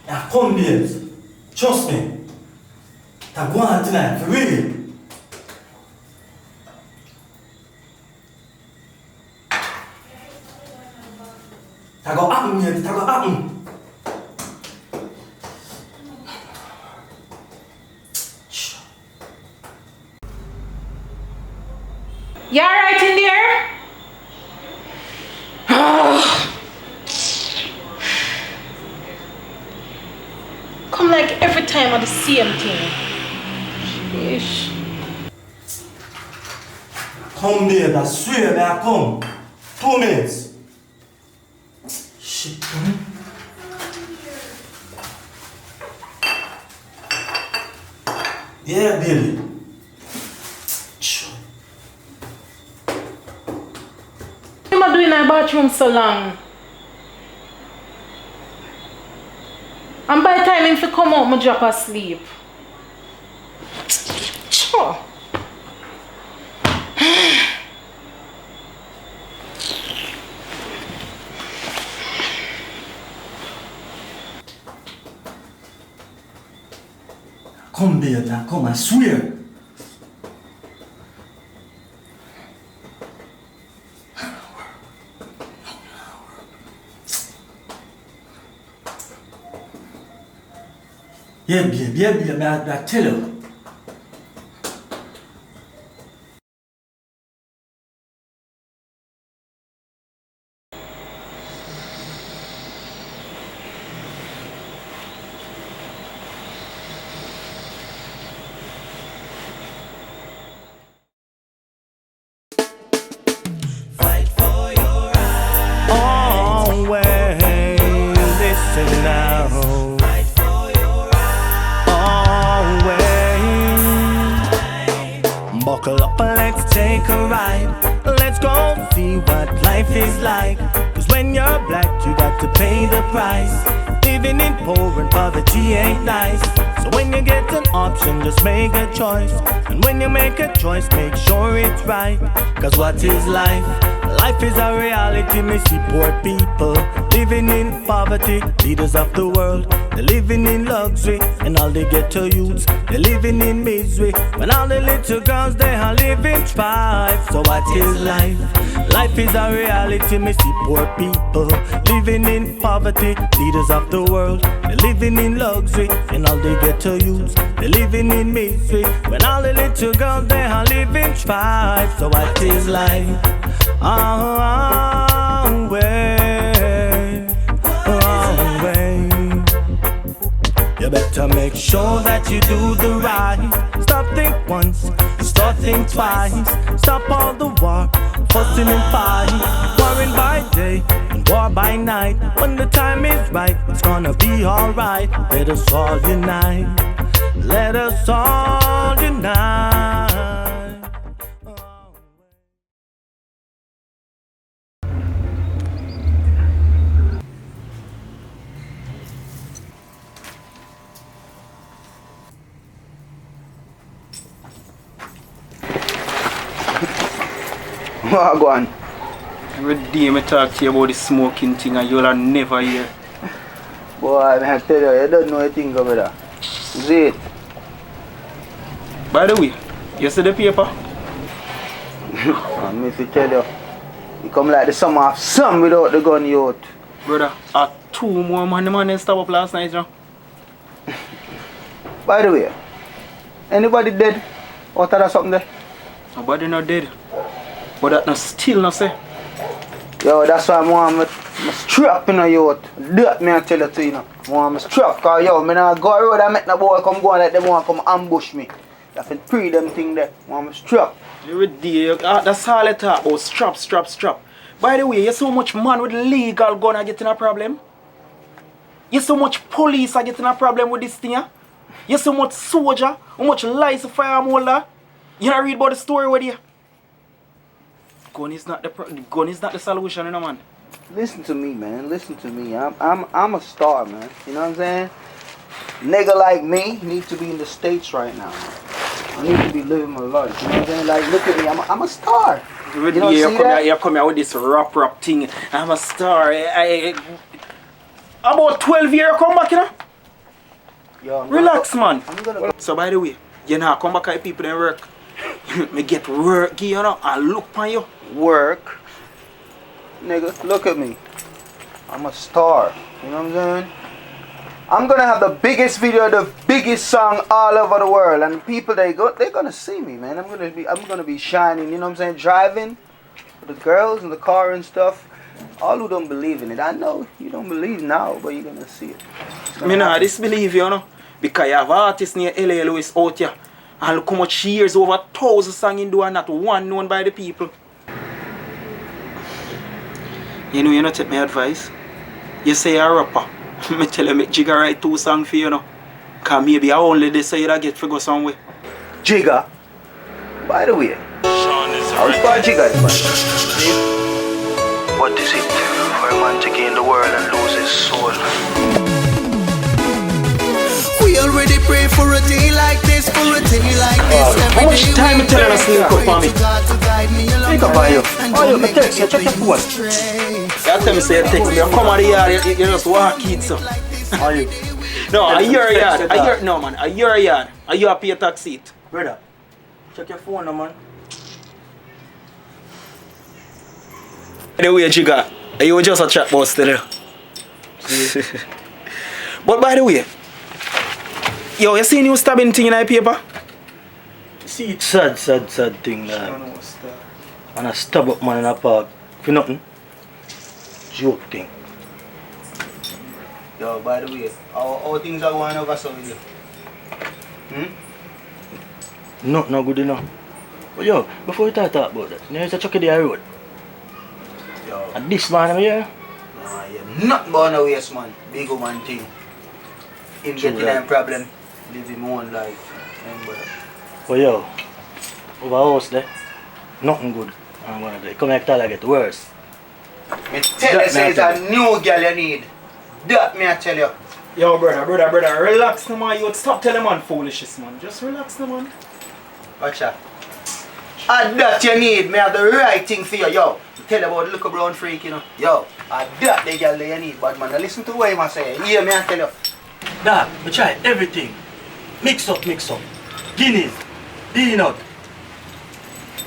Yeah, come, babes. Trust me. I'm going tonight, for real. That go happen, babes. That go happen. You alright in there? Come like every time at the same thing. Sheesh. Come, babe. I swear, may I come. 2 minutes. Shit, Yeah, baby. What am I doing in the bathroom so long? And by the time him to come out, I drop asleep. Sure. Come, babe. Now come, I swear. Yeah, babe, I tell you. Fight for your right. Always listen now. Fight for your right. Always buckle up and let's take a ride. Let's go see what life is like. Cause when you're black, you got to pay the price. Living in poor and poverty ain't nice. So when you get an option, just make a choice. And when you make a choice, make sure it's right. Cause what is life? Life is a reality, me see poor people living in poverty, leaders of the world. They're living in luxury, and all they get to youths, they're living in misery. When all the little girls, they are living strife. So what is life? Life is a reality, me see poor people living in poverty, leaders of the world. They're living in luxury, and all they get to youths, they're living in misery. When all the little girls, they are living strife. So what is life? You better make sure that you do the right. Stop think once, start think twice. Stop all the war, fussing and fight. Warring by day and war by night. When the time is right, it's gonna be alright. Let us all unite. Let us all unite. What go on? Every day I talk to you about the smoking thing and you'll never hear. Boy, I tell you, you don't know a thing over there. Is it? By the way, you see the paper? I mean, if you tell you, you come like the summer of sun without the gun you out. Brother, 2 more man stop up last night, you know? By the way, anybody dead? Out of something there? Nobody not dead. But that not still not say. Yo, that's why I want to strap in you out. That me I tell you to you know. I want to strap, cause yo, me not go road and make the boy come go and let them want come ambush me. You have to pre them thing there. I want to strap. Every day, that's all I talk about. Strap. By the way, you so much man with legal gun are getting a problem. You so much police are getting a problem with this thing. You so much soldier, how much lies a firearm holder. You not read about the story with you. Gun is not the solution, you know, man. Listen to me, man. Listen to me. I'm a star, man. You know what I'm saying? Nigga like me need to be in the States right now. I need to be living my life. You know what I'm saying? Like, look at me. I'm a star. You know, you come here with this rap thing. I'm a star. About 12 years come back, you know? Yo, Relax, man. I'm gonna go. So by the way, you know, come back at people in work. Me get work, you know, and look on you. Work. Nigga, look at me. I'm a star. You know what I'm saying? I'm gonna have the biggest video, the biggest song all over the world, and people they're gonna see me, man. I'm gonna be shining. You know what I'm saying? Driving with the girls in the car and stuff. All who don't believe in it, I know you don't believe now, but you're gonna see it. Me nah disbelieve you, know, because you have artists near L.A. Lewis out here, and look how much years, over 1,000 songs in do and not one known by the people. You know, you not take my advice. You say you're a rapper. Me tell you, make Jigga write 2 songs for you, know. Cause maybe I only they say you get to go somewhere. Jigga. By the way, how far Jigga is, man? What is it for a man to gain the world and lose his soul? We already pray for a day like this, for a day like this. How much time you telling us to link up on me? Link up on you. Oh, you text you, check your phone. That time you say you text me, you come out of the yard, you just walk in, so. Are you? No, are you a yard? No, man, are you a yard? Are you a pay taxi seat? Brother, check your phone now, man. Anyway, Jigga, you just a chat boss today. But by the way, yo, you see new stabbing thing in the paper? See, it's sad thing, man. And I stab up man in a park for nothing. Joke thing. Yo, by the way, how things are going over so with you? Not no good enough. But yo, before we talk about that, there's a Chucky the road. Yo. And this man over here, Nah, you're not born a waste, man. Big woman thing. Him getting a problem, living my own life. Remember that. but yo, over house there, nothing good. I'm gonna do. Come back I get worse. Me tell you, say it's a new girl you need. That me I tell you. Yo, brother, relax no man. You stop telling man foolishness, man. Just relax no man. Watch out. And that you need, me have the right thing for you, yo. Tell you about the little brown freak, you know. Yo, and that the girl that you need, but man, listen to what I say. Hear me and tell you. Dad, we try everything. Mix up. Guineas, peanut,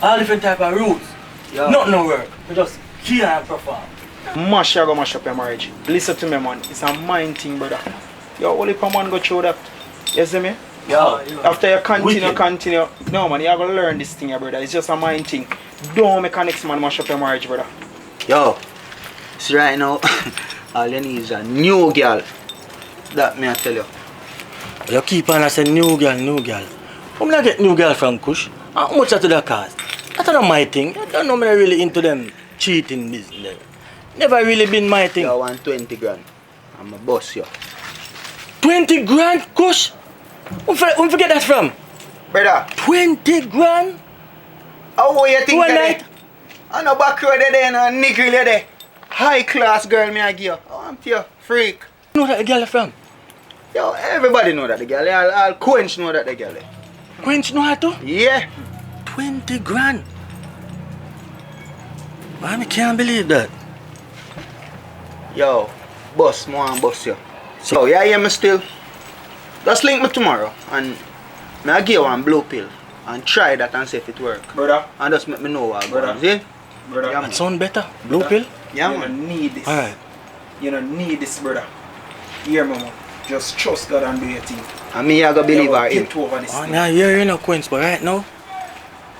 all different type of roots. Yo. Nothing no work. We just kill and perform. Mash up your marriage. Listen to me, man. It's a mind thing, brother. Yo, only per man go through that. You see me? Yo. After you continue, Wicked. no man, you have to learn this thing, brother. It's just a mind thing. Don't make a next man mash up your marriage, brother. Yo. See right now, all you need is a new girl. That me I tell you. You keep on saying new girl. I'm not get new girl from Kush. How much that to the cost? That's not my thing. I don't know me really into them cheating business. Never really been my thing. Yo, I want 20 grand. I'm a boss, yo. 20 grand, Kush? Where forget that from? Brother, 20 grand? how you think One that night? I know back road there, no nigger there. High class girl me I give you. I want you, freak. You know that the girl from? Yo, everybody know that the girl. All quench know that the girl. Quench know how to? Yeah. 20 grand. Man, I can't believe that. Yo, boss, more and boss you. So, yeah, hear me still. Just link me tomorrow and me I give you one blue pill and try that and see if it work. Brother, And just make me know what I'm Brother. going. See? brother. Yeah, That sound better? Blue pill? Yeah, You man. don't need this. Alright. You don't need this, brother. Here, mama. Just trust God and do your thing. And me I go believe her him. Get over this Oh, thing. now you're in a Quench, but right now,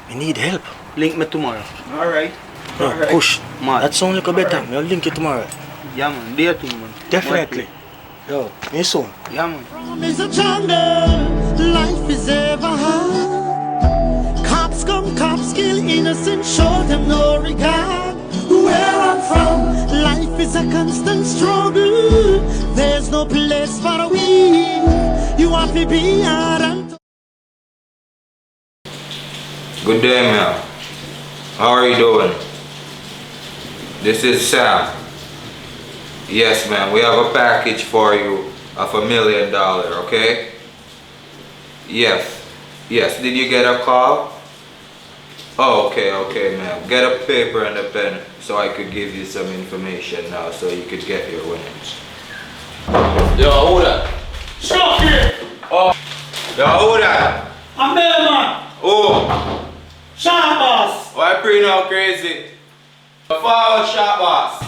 we need help. Link me tomorrow. Alright. No, Alright. push. Man. That sound like a better. We'll link it tomorrow. Yeah, man. Do your thing, man. Definitely. Yo, me soon. Yeah, man. Is a jungle, life is ever hard. Cops come, cops kill innocent, show them no regard. Where I'm from, life is a constant struggle. There's no place for a weak. You have to be hard and Good day, man. How are you doing? This is Sam. Yes, man, we have a package for you of $1 million, okay? Yes. Yes, did you get a call? Oh, okay, man. Get a paper and a pen so I could give you some information now so you could get your winnings. Yo, hold up. Stop here! Yo, who that? I'm there, man. Oh, Sean boss. why pre now crazy? Forward shot boss.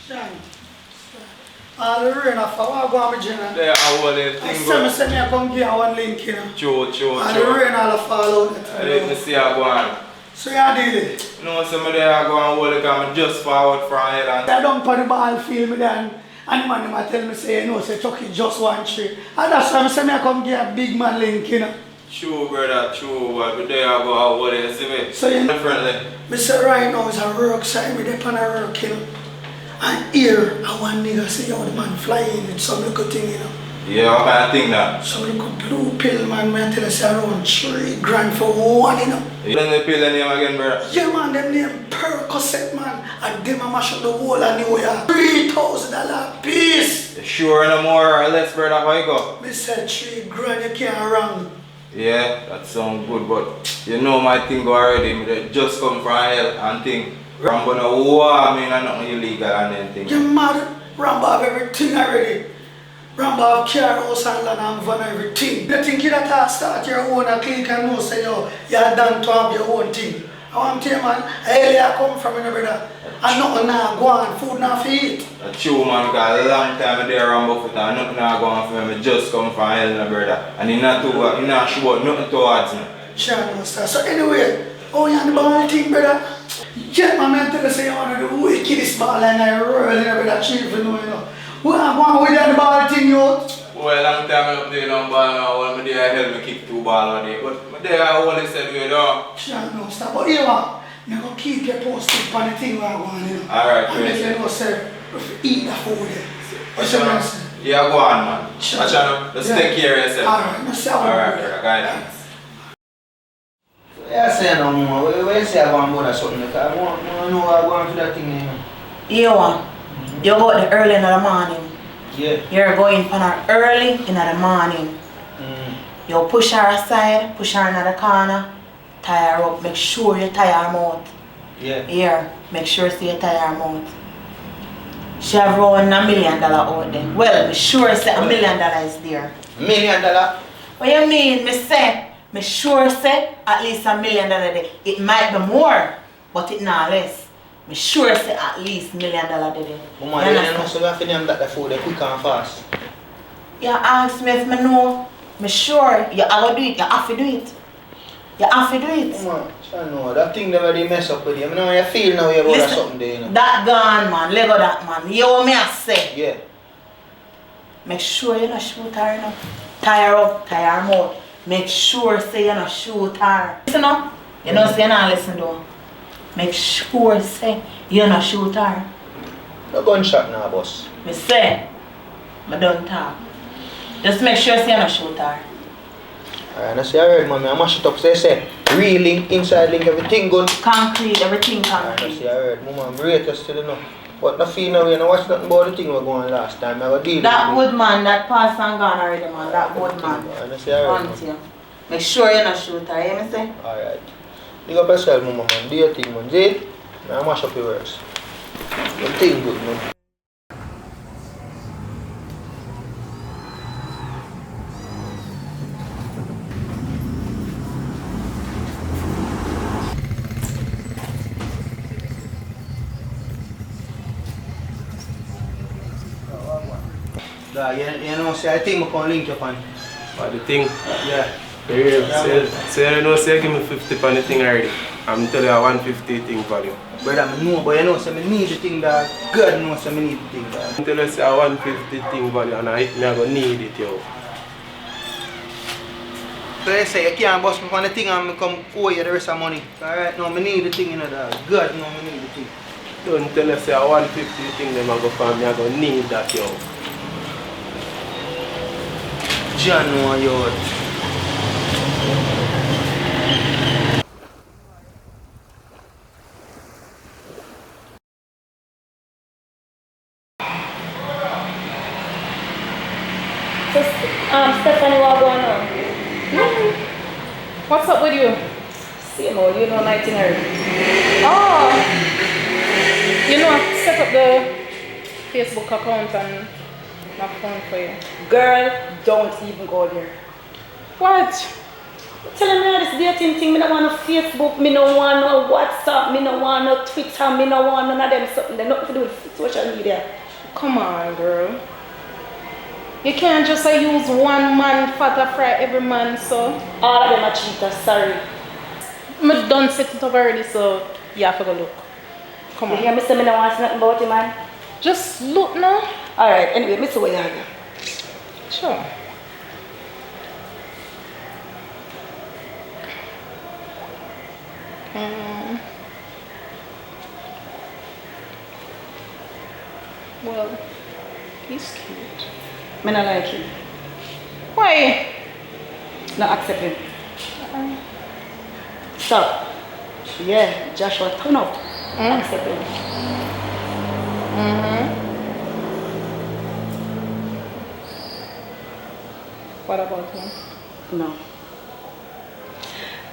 Sean. All the rain off. I go on my general. There, I hold it. I said me come give one link, you know. True. All the rain all fall out. I didn't see I go on. So you did it. No, somebody there I go and hold it because I'm just forward from here and I don't put the ball field me then. And the man them tell me say, you know, say Chucky just 1 3. And that's why I say me come give a big man link, you know. true brother, true, but there I go and hold it, see me? So you know, Differently. me say right now is a work side with the pan a work, you know. And here, I want nigga say, yo, the man flying with some little thing, you know. Yeah, what kind of thing that? Some little blue pill, man, me tell you say around 3 grand for one, you know. You don't know pill name again, brother? Yeah, man, them name Percocet, man. And them a mash up the whole of New York. $3,000 piece. You sure no more or less, brother, how you go? Me said 3 grand, you can't wrong. Yeah, that sounds good, but you know my thing go already. Me just come from hell and think. I'm gonna war me and nothing illegal and anything. You mad? Rambo have everything already. Rambo have car, house and land and van everything. You think you that start your own and click and know say yo, you're done to have your own thing. I want to tell you, man, I come from you, brother. And nothing now go on, food now for eat. That's true, man, because a long time there Rambo foot and nothing now going for me. Me just come from hell, brother. And he not sure nothing towards me. Sure, no, sir. So anyway, oh, you on the ball thing, brother? Yeah, my man tell us say you want to do the wickedest ball and I roll in a bit of chief, you know. What I'm going with the ball thing, you? Well, long time I don't play no ball now. When I help me kick 2 balls on it. But there I only said, you know. Sure, no, stop. But you know, I'm going to keep you posted on the thing where I'm going, you know. Alright, and great. let you know, sir, if you eat the food there. What's your name, sir? Yeah, go on, man. Sure. Achano, just take care of yourself. Alright, no, sir. Alright, brother, guidance. Yeah, I say no more. What you say about mother something? Because I want to know how I go on for that thing, you know. You go out early in the morning. Yeah. You're going for her early in the morning. You push her aside, push her in the corner, tie her up, make sure you tie her mouth. Yeah. Here, make sure you tie her mouth. She have around $1 million out there. Well, me sure say $1 million is there. $1 million? What you mean? Me sure say at least $1 million there. It might be more, but it not less. Me sure say at least $1 million there. Mama, you know so you have to name that the food quick and fast. You ask me if me know. Me sure you have to do it. You have to do it. You have to do it. Mama, I know that thing never really mess up with you. I know you feel now you about something there, you know. That gone, man. Lego that, man. You what me I say. Yeah. Make sure you not shoot her enough. Tie her up, tie her mouth. Make sure say you not shoot her. Listen up. You know say you not listen though. Make sure say you not shoot her. No gunshot now, boss. Me say, I don't talk. Just make sure say you not shoot her. Alright, I say alright, mommy. I mash it up. Say, real link, inside link, everything good. Concrete, everything Alright, I concrete. say alright, mama. I'm rate you still enough. But no feel now, you know, watch nothing about the thing we going last time. I go deal That with good man, that pass and gone already, man. That good man. Alright, I say alright, Want mama. you. Make sure you not shoot her, you hear me say? Alright. Big up yourself, mama, man. Do your thing, man. See? Now mash up your works. Your thing good, man. You know, say, I think we can link you on. But the thing, Yeah. say you know, say give me 50 on the thing already. I'm telling you 150 thing value. Brother, I know, but you know, say, I need the thing, dog. God knows, say, I need the thing, dog. I'm telling you say 150 thing value and I gonna need it, yo. So they say, you can't bust me on the thing and I come owe you the rest of money. Alright, no, I need the thing, you know, dog. God know, I need the thing. Don't tell you say 150 thing them I go for me, I gonna need that, yo. John know you. So, Stephanie, what going on? What's up with you? Same old, you know, itinerary. Oh, you know, I set up the Facebook account and my phone for you. Girl, don't even go there. What? Tell me this dating thing, me no want no Facebook, me no want no WhatsApp, me no want no Twitter, me no want none of them something. They nothing to do with social media. Come on, girl. You can't just use one man fat fry every man, so. All of them are cheaters, sorry. I done set it up already, so you have to go look. Come You on. hear me say me no want nothing about you, man? Just look now. Alright, anyway, me see what you have. Sure. Well, he's cute. Me not like him. Why? Not accept him. Stop. Yeah, Joshua, turn up. Accept him. What about him? No.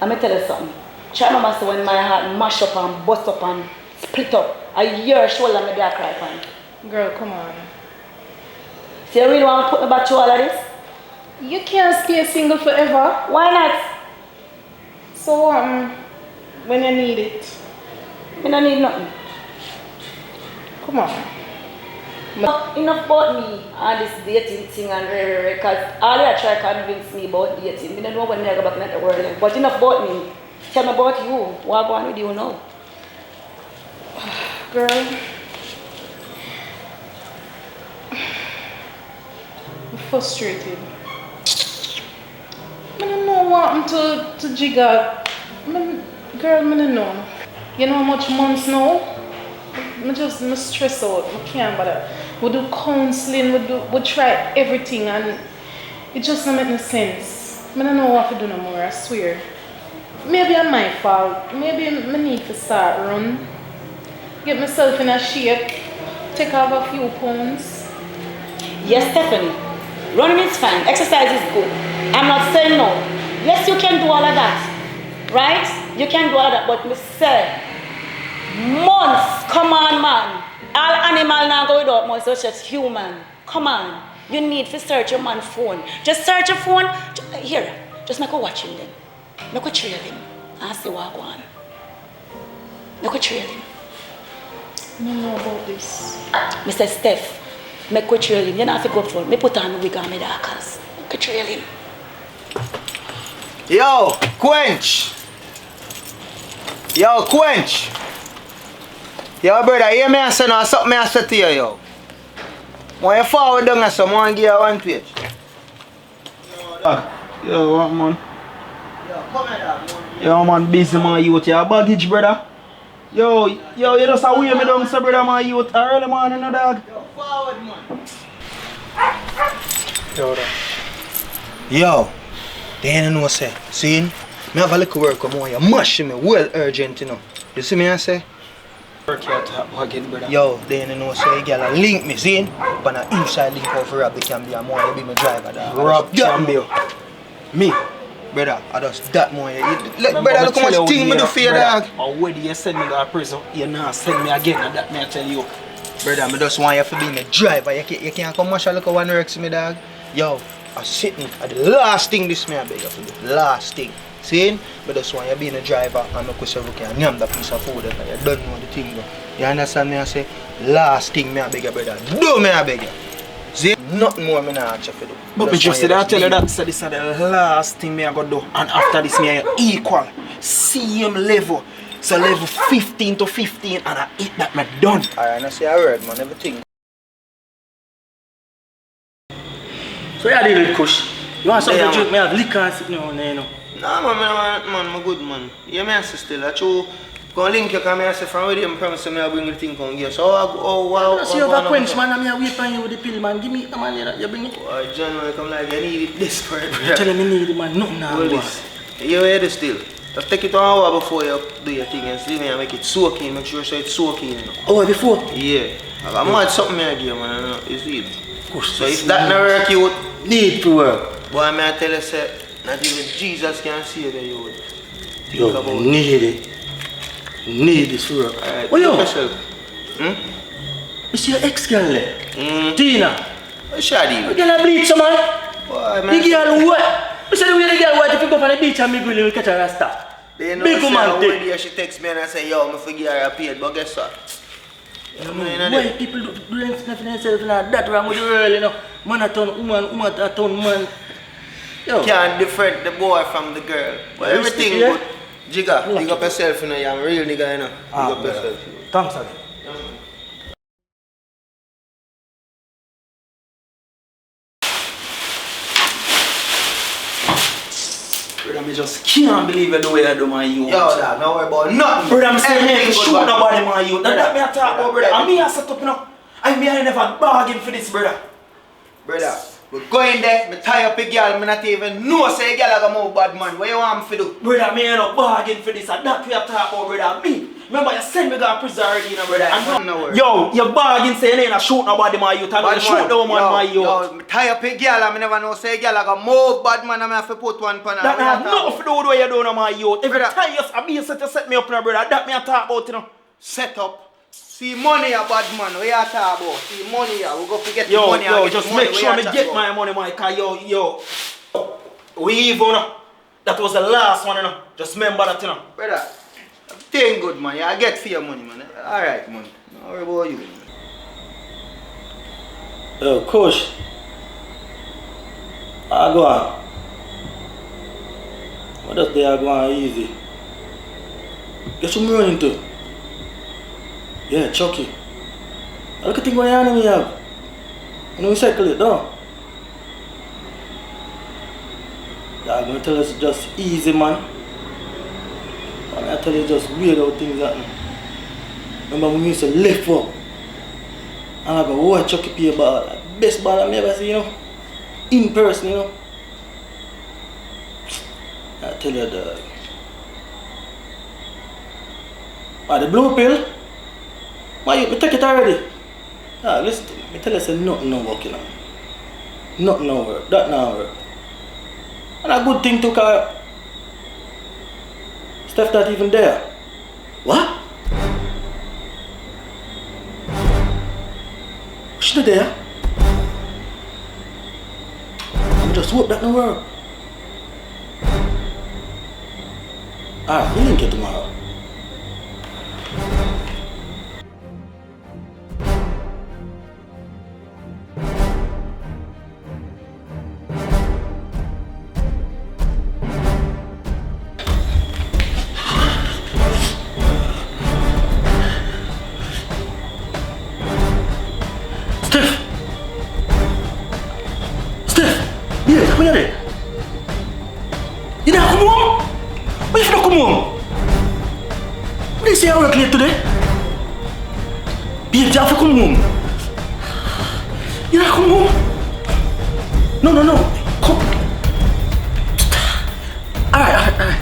I'm gonna tell you something. Try remember say when my heart mash up and bust up and split up, a year shoulder maybe I cry for. Girl, come on. So you really want to put me back to all of this? You can't stay single forever. Why not? So, when you need it. Me don't need nothing. Come on. Enough about me and this dating thing and because all you try to convince me about dating. Me don't know when I go back into the world. But enough about me. Tell me about you. What go on with you now? Girl. I'm frustrated. I don't know what happened to Jigga. Girl, I don't know. You know how much months now? I'm stressed out. I can't bother. We do counseling, we try everything and it just don't make no sense. I don't know what to do no more, I swear. Maybe it's my fault. Maybe I need to start run. Get myself in a shape. Take off a few pounds. Yes, Stephanie. Running is fine. Exercise is good. I'm not saying no. Yes, you can do all of that. Right? You can do all of that. But me say, months. Come on, man. All animal now go without months, so just human. Come on. You need to search your man's phone. Just search your phone. Here, just make a watch him then. Make a trail him. And see what go on. Make a trail him. I don't know about this. Mr. Steph, make a trail him. You don't have to go for it. Me put on my wig and my darkers. Make a trail him. Yo, Quench. Yo, Quench. Yo, brother, hear me and say now something I say to you, yo. When you forward down and someone give you one page. Yo, what man? Yo, come here, dog. Yo, man, busy man, youth. Your baggage, brother. Yo, you just a wear me down, so brother, man, youth. Early morning, no dog. Yo, forward, man. Yo, dog. Yo, they ain't know say. See, me have a little work come on. You mash me well urgent, you know. You see me I say? Work here to again, brother. Yo, they ain't know say, girl, link me, see? But an inside link out for rob the Cambia more, you be my driver, dog. Rob Cambia. Me, brother, I just that more. Let brother look how much thing me do for you, dog. Already you send me to a prison, you now send me again, and that me I tell you. Brother, I just want you to be my driver. You can't come much look at one works me, dog. Yo, I'm sitting at the last thing this me I beg you for do. Last thing. See? But just want you being a driver and make sure you can name the piece of food and you don't know the thing though. You understand me I say? Last thing me I beg you, brother. Do me I beg you. See? Nothing more me not ask you to do. But me just said I tell you that so this is the last thing me I go do. And after this me I equal. Same level. So level 15 to 15 and I hit that me done. Alright, I say a word man, everything. So you deal with Kush. You want something to drink? Me have liquor and sit down there, you know. Nah man, I'm good man. Yeah, me say still. I true. Go link you because I say from where them promise me I bring the thing on here. So wow. So you have a quench man and me wait for you with the pill man. Give me the man here, you bring it. Oh, John, man, come like you need it desperate, bro. Tell him you need it man, nothing now. Well, this. You hear this still. Just take it 1 hour before you do your thing and see me and make it soaking. Make sure it's soaking. You know. Oh, before? Yeah. I mad something I give man, you see it. Kush, So if that not work, you would need to work. boy, may I tell you, say, not even Jesus can save you, you would. Yo, need it. Need this work. Alright, Oh, yo. yourself. It's your ex-girl there. Tina. Shady. You gonna bleach some man? Boy, The girl what? I said the way the girl white if you go on the beach and me will catch her and stop. They know Big woman one thing. day she text me and I say, yo, I forgive her paid, but guess what? Why people do themselves like that wrong with the world, you know? Man a turn woman, woman a turn man. Yo. Can't different the boy from the girl. But everything yeah? good. Jigga, big up yourself, you know, you're a real nigga, you know. Big up yourself. Thanks again. Brother, I just can't believe the way I do my youth. Yo, dad, don't worry about nothing. Brother, I'm saying Everything never good, shoot man. nobody my youth. That me I talk about, brother. And me I set up, you know. I never bargain for this, brother. Brother, we're going there, me tie up a girl, me not even know say a girl I got more bad man. What you want me to do? Brother, me ain't no bargain for this. And that we have talk about, brother. Me. Remember you said me got prison already, you know, brother. And No worry. yo, your bargain say you ain't a shoot nobody my youth. I'm gonna shoot no man my youth. Yo, me tie up a girl and me never know say a girl I got more bad man and I have to put one pan her. That have nothing to do with what you do on my youth. Every Brother. time you set me up now, brother. That me I talk about, you know. Set up. See money a bad man, what you talk about? See money here, we go forget the Yo, money. yo, and get just the money, make what sure you me talk get about? my money, my car. Yo. We even, that was the last one, you know. Just remember that, you know. Brother, everything good man, I get for your money man. Alright man, don't worry about you man. Yo, coach. I go on. What does they are going easy? Guess who I'm running to? Yeah, Chucky. Look at the thing going on in me have. You know we cycle it down. I'm gonna tell us just easy man. And I tell you just weird how things happen. Remember when we used to lift up and I go watch Chucky play ball. Like, best ball I've ever seen, you know. In person, you know. I tell you dog. The blue pill? Why you take it already? Listen to me. I tell you say nothing no work, you know. Nothing no work. That no work. And a good thing too, cause Steph not even there. What? She's not there. I just hope that no work. Alright, we'll link you tomorrow. Come here. You don't come home? Why you don't come home? What do you say I work late today? Babe, you have to come home. You don't come home? No. Come. Alright.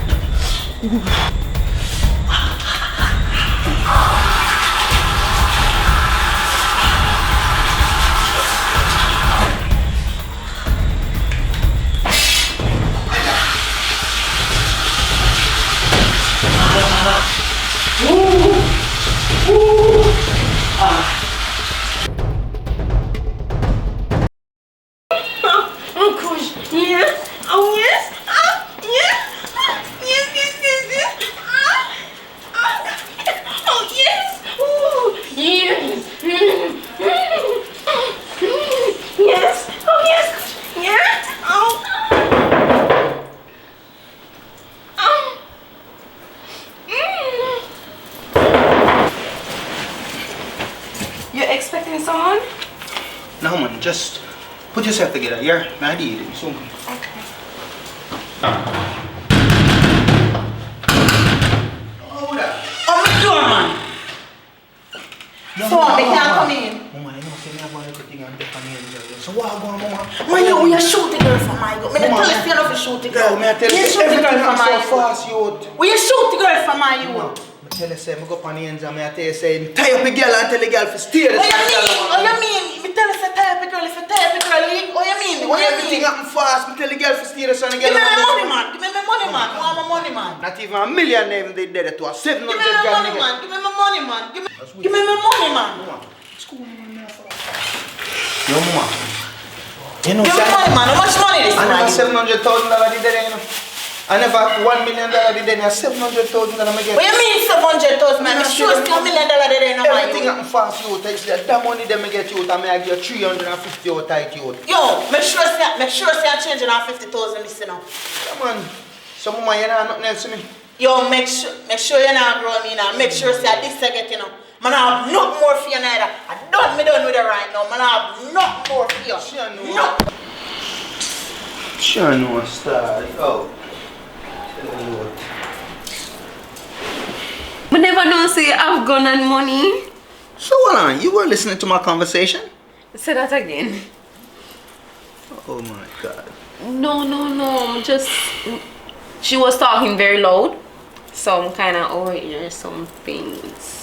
Expecting someone? No man, just put yourself together, yeah? I did it. So. Okay. Oh, that. Open the door, man. So they can't come in. Mama, you know, say me have everything on the panel. So what going on, Mama? Man, you shoot the girl for my girl. Me tell you you know shoot the girl. Yo, me tell you, shoot the girl for my so fast, you. Will you shoot the girl for my you? I tell you, say, I go up on the ends and I tell you, say, tie up a girl and tell the girl to stay. What you mean? Me tell you, say, tie up a girl, if you tie up a girl, what you mean? What you mean? Everything happen fast, me tell the girl to stay there and the Give girl. me my money, man. Give me my money, man. I want my money, man. Not even a million even they did it to a 700 Give me my grand money, nigga. man. Give me my money, man. Give me my money, man. Yo, Mama. You know, Give me money, man. How much money this I man? never $700,000 did there, you know. I never $1 million did there, $700,000 I get. What you mean 700,000, man? I'm sure it's $2 million there, no man. Everything happen fast, you takes that money them I get you, and I give you 350 out tight you. Yo, make sure you're changing our 50,000 this now. Come on. Some of my you know nothing else to me. Yo, make sure you're not growing me now. Make sure say this I get, you know. Man, I have nothing more for you neither. I'm done with it right now. Man, I have nothing more for you. Sure no star. Oh. But never know say you have gun and money. So hold on, you were listening to my conversation? Say that again. Oh my god. No. Just she was talking very loud. So I'm kinda overhear some things.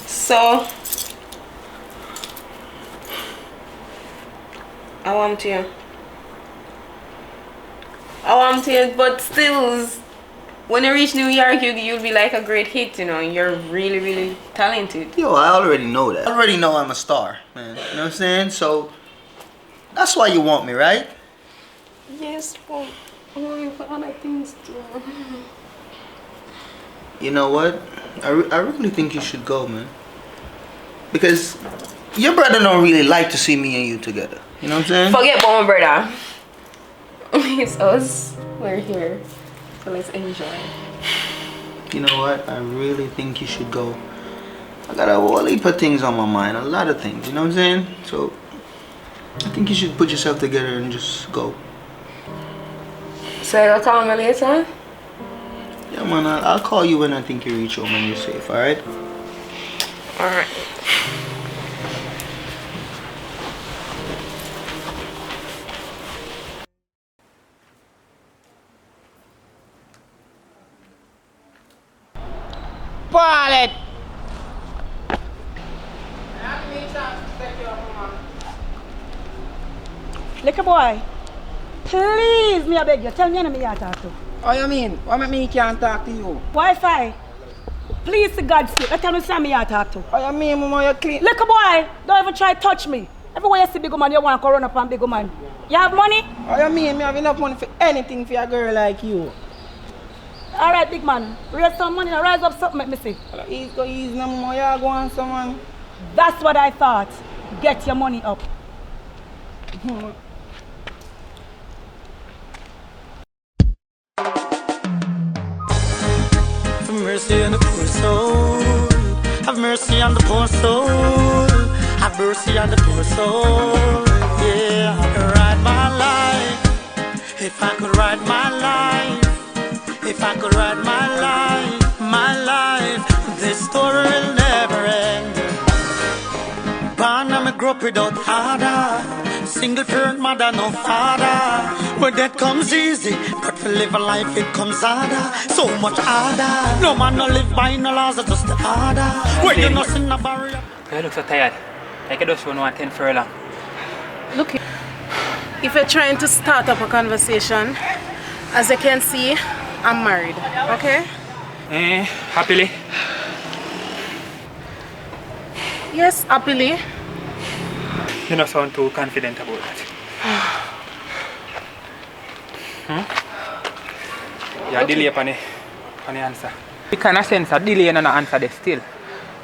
So I want you, but still, when you reach New York, you'll be like a great hit, you know. You're really, really talented. Yo, I already know that. I already know I'm a star, man. You know what I'm saying? So that's why you want me, right? Yes, but I'm going for other things too. You know what? I really think you should go, man. Because your brother don't really like to see me and you together. You know what I'm saying? Forget about my brother. It's us. We're here. So let's enjoy. You know what? I really think you should go. I got a whole heap of things on my mind. A lot of things. You know what I'm saying? So I think you should put yourself together and just go. So you'll call me later? Yeah, man. I'll call you when I think you reach home and you're safe, alright? Alright. Wallet. Little boy, please, me I beg you, tell me me I talk to. What you mean? What make me can't talk to you? Wi-Fi, please, to God's sake, let me say me I talk to. What you mean, mama, you clean? Little boy, don't even try to touch me. Everywhere you see big man, you want to run up on big man. You have money? What you mean? Me have enough money for anything for a girl like you. All right, big man, raise some money, rise up something, let me see. Easy, no more, you go on someone. That's what I thought. Get your money up. Have mercy on the poor soul. Have mercy on the poor soul. Have mercy on the poor soul. Yeah, I could ride my life. If I could ride my life. If I could ride my life, this story will never end. Born and me grow up without father. Single parent mother, no father. Where that comes easy, but to live a life it comes harder. So much harder. No man no live by no laws, it's just the harder. Where you not in a barrier. You look so tired. Like I just want 10 furlong. Look, if you're trying to start up a conversation, as you can see, I'm married, okay? Happily? Yes, happily. You don't sound too confident about that. You delay upon the answer. You kind of sense a delay and an answer there still.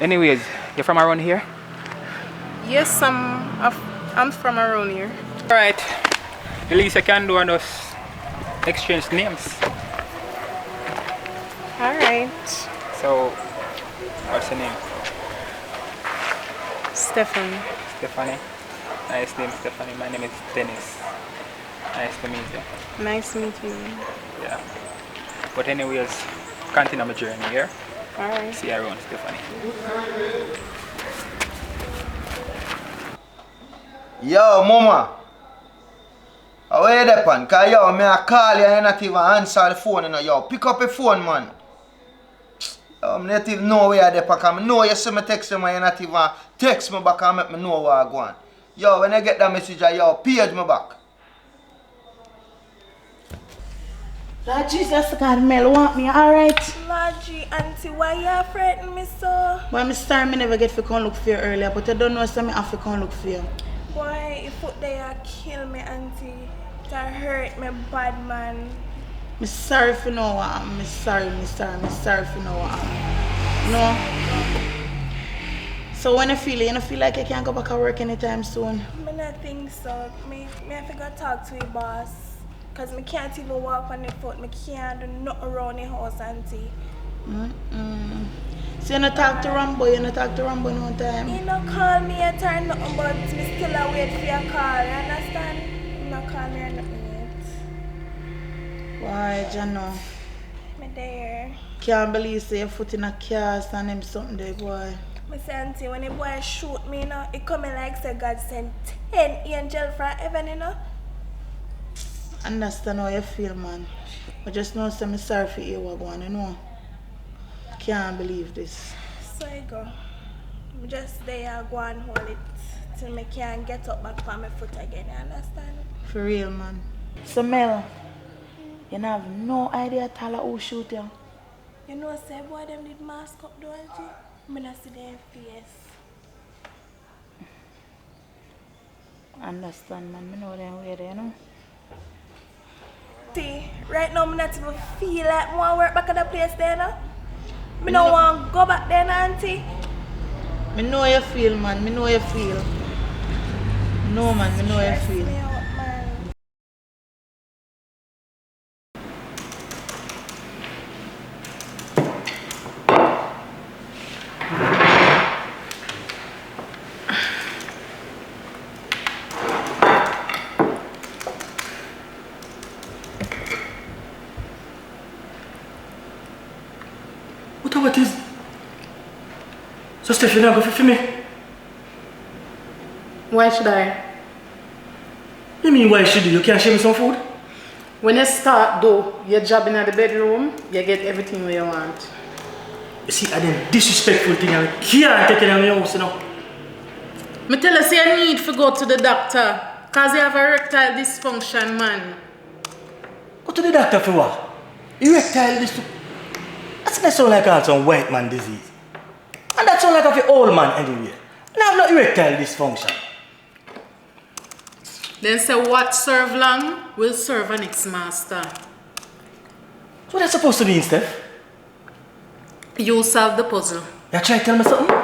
Anyways, you're from around here? Yes, I'm from around here. Alright. The least I can do is exchange names. Alright. So, what's your name? Stephanie. Stephanie. Nice name, Stephanie. My name is Dennis. Nice to meet you. Nice meeting you. Yeah. But anyways, continue my journey here. Alright. See you around, Stephanie. Yo, mama. How are you there, pan? Cause yo, me I call you and not even answer the phone, you know. Yo, pick up your phone, man. Yo, I'm not even know where you're there, because I know you see me text you, man. You not even text me back and make me know where I go on. Yo, when I get that message, yo, page me back. Lord Jesus, God, Mel want me, alright? Lord G, auntie, why you threatening me so? Well, I'm sorry I never get to come look for you earlier, but I don't know so I have to come look for you. Boy, your foot there kill me, auntie. That hurt me bad, man. Me sorry for no one. Me sorry for no one. No. So when you don't feel like you can't go back to work anytime soon? I don't think so. Me have to go talk to your boss. Cause me can't even walk on the foot. Me can't do nothing around the house, auntie. So you don't talk to Rambo, no time? He don't call me yet or nothing, but me still a wait for your call, you understand? He don't call me or nothing yet. Why, Jano? Me there. Can't believe say your foot in a cast and him something there, boy. Me say, auntie, when the boy shoot me, you know, it coming like say God sent 10 angels from heaven, you know? Understand how you feel, man. But just know say me sorry for you what going, you know. Can't believe this. So I go. I'm just there, go and hold it till me can get up back on my foot again, you understand? For real, man. So Mel, you have no idea at all who shoot you? You know, say boy, them did mask up, don't you? I not see their face. Understand, man. I know them way there, you know. See, right now, I not even feel like I want to work back at the place there, no? I don't want to go back there, no, auntie. I know how you feel, man. I know how you feel. No, man. I know how you feel. Me out, man. What is? So Steph, you not go for me? Why should I? You mean why should you? You can't share me some food? When you start though, your job in the bedroom, you get everything you want. You see, I didn't disrespectful thing and I can't take it out of your house, you know. Me tell you, say you need to go to the doctor. Cause you have erectile dysfunction, man. Go to the doctor for what? Erectile dysfunction? That sound like some white man disease. And that sound like an old man anyway. And I have no erectile dysfunction. Then say what serve long will serve an ex-master. So what that's supposed to mean, Steph? You solve the puzzle. You try to tell me something?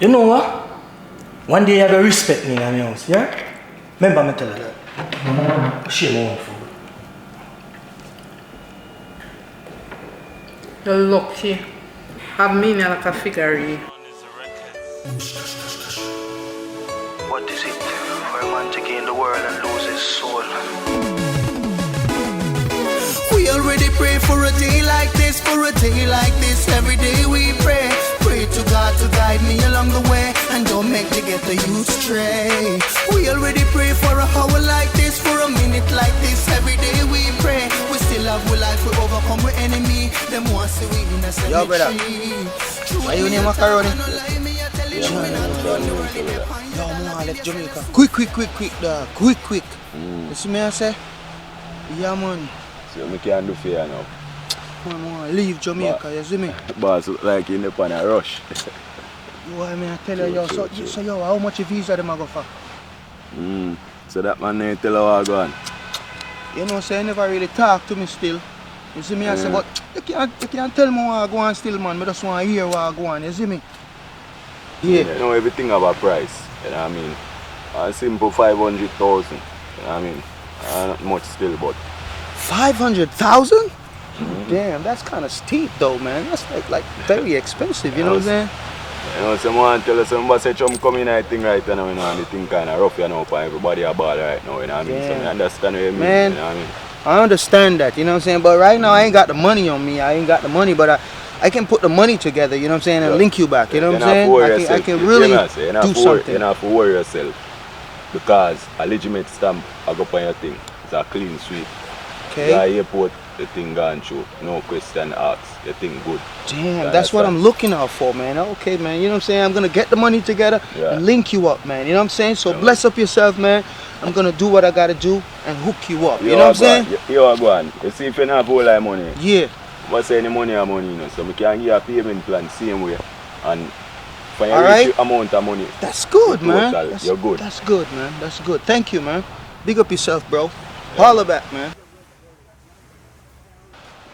You know what? One day you have to respect me in my house, yeah? Remember me tell you that. Share my own food. You're lucky. Have me like a figure. What is it for a man to gain the world and lose his soul? We already pray for a day like this, every day we pray. Pray to God to guide me along the way and don't make me get the youth stray. We already pray for a hour like this, for a minute like this, every day we pray. We still have we life, we overcome we enemy. Them want to we in a cemetery. Yo, brother. Are you near macaroni? Yeah, man, Yo, man, left Jamaica. Quick, dog. Quick. You see me I say? Yeah, man. So I can't do fair now. Man, leave Jamaica, you see me? Boss, like in the pan a rush. You want me to tell you, yo, so yo, how much visa them a go for? So that man ain't tell how I go on. You know, say you never really talk to me still. You see me, I say, but you can't tell me what I go on still, man. I just want to hear what I go on, you see me? Yeah. You know, everything have a price, you know what I mean? A simple 500,000, you know what I mean? Not much still, but 500,000? Damn, that's kind of steep though, man. That's like very expensive, you know what I'm saying? You know, someone tell us somebody say I'm coming I think right now, you know, and the thing kinda rough, you know, for everybody about right now, you know what I mean? So I understand what you mean, Man, you know what I mean? I understand that, you know what I'm saying? But right now I ain't got the money on me. I ain't got the money, but I can put the money together, you know what I'm saying, and link you back, you know what I'm saying? I can really do something. You don't have to worry yourself because a legitimate stamp I go on your thing. It's a clean sweep. Okay. The airport, the thing gone through, no question asked, the thing good. Damn, that's what I'm looking out for, man. Okay, man, you know what I'm saying? I'm going to get the money together and link you up, man. You know what I'm saying? So bless up yourself, man. I'm going to do what I got to do and hook you up. You know what I'm saying? You are going. You see if you don't have whole lot of money. Yeah. But say any money or money, you know, so we can give a payment plan same way and enough and you Alright? reach the amount of money. That's good, man. Total, you're good. That's good, man. That's good. Thank you, man. Big up yourself, bro. Holla back, man.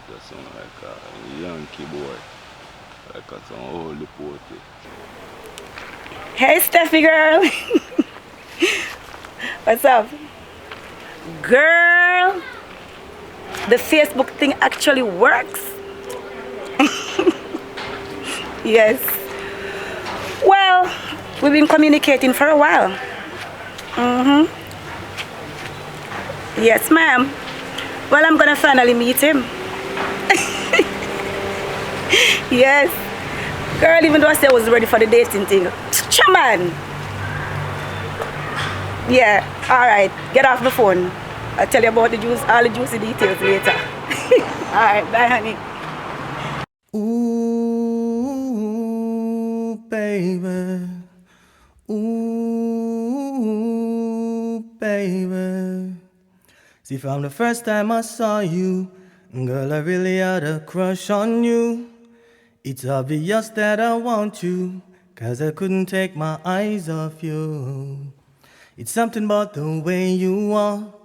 That sound like a Yankee boy. Like a some old reporter. Hey, Steffi girl. What's up? Girl, the Facebook thing actually works. Yes. Well, we've been communicating for a while. Yes, ma'am. Well, I'm gonna finally meet him. Yes. Girl, even though I said I was ready for the dating thing. Come on. Yeah, alright. Get off the phone. I'll tell you about all the juicy details later. Alright, bye honey. Ooh, baby. Ooh, baby. See, from the first time I saw you, girl, I really had a crush on you. It's obvious that I want you, 'cause I couldn't take my eyes off you. It's something about the way you walk,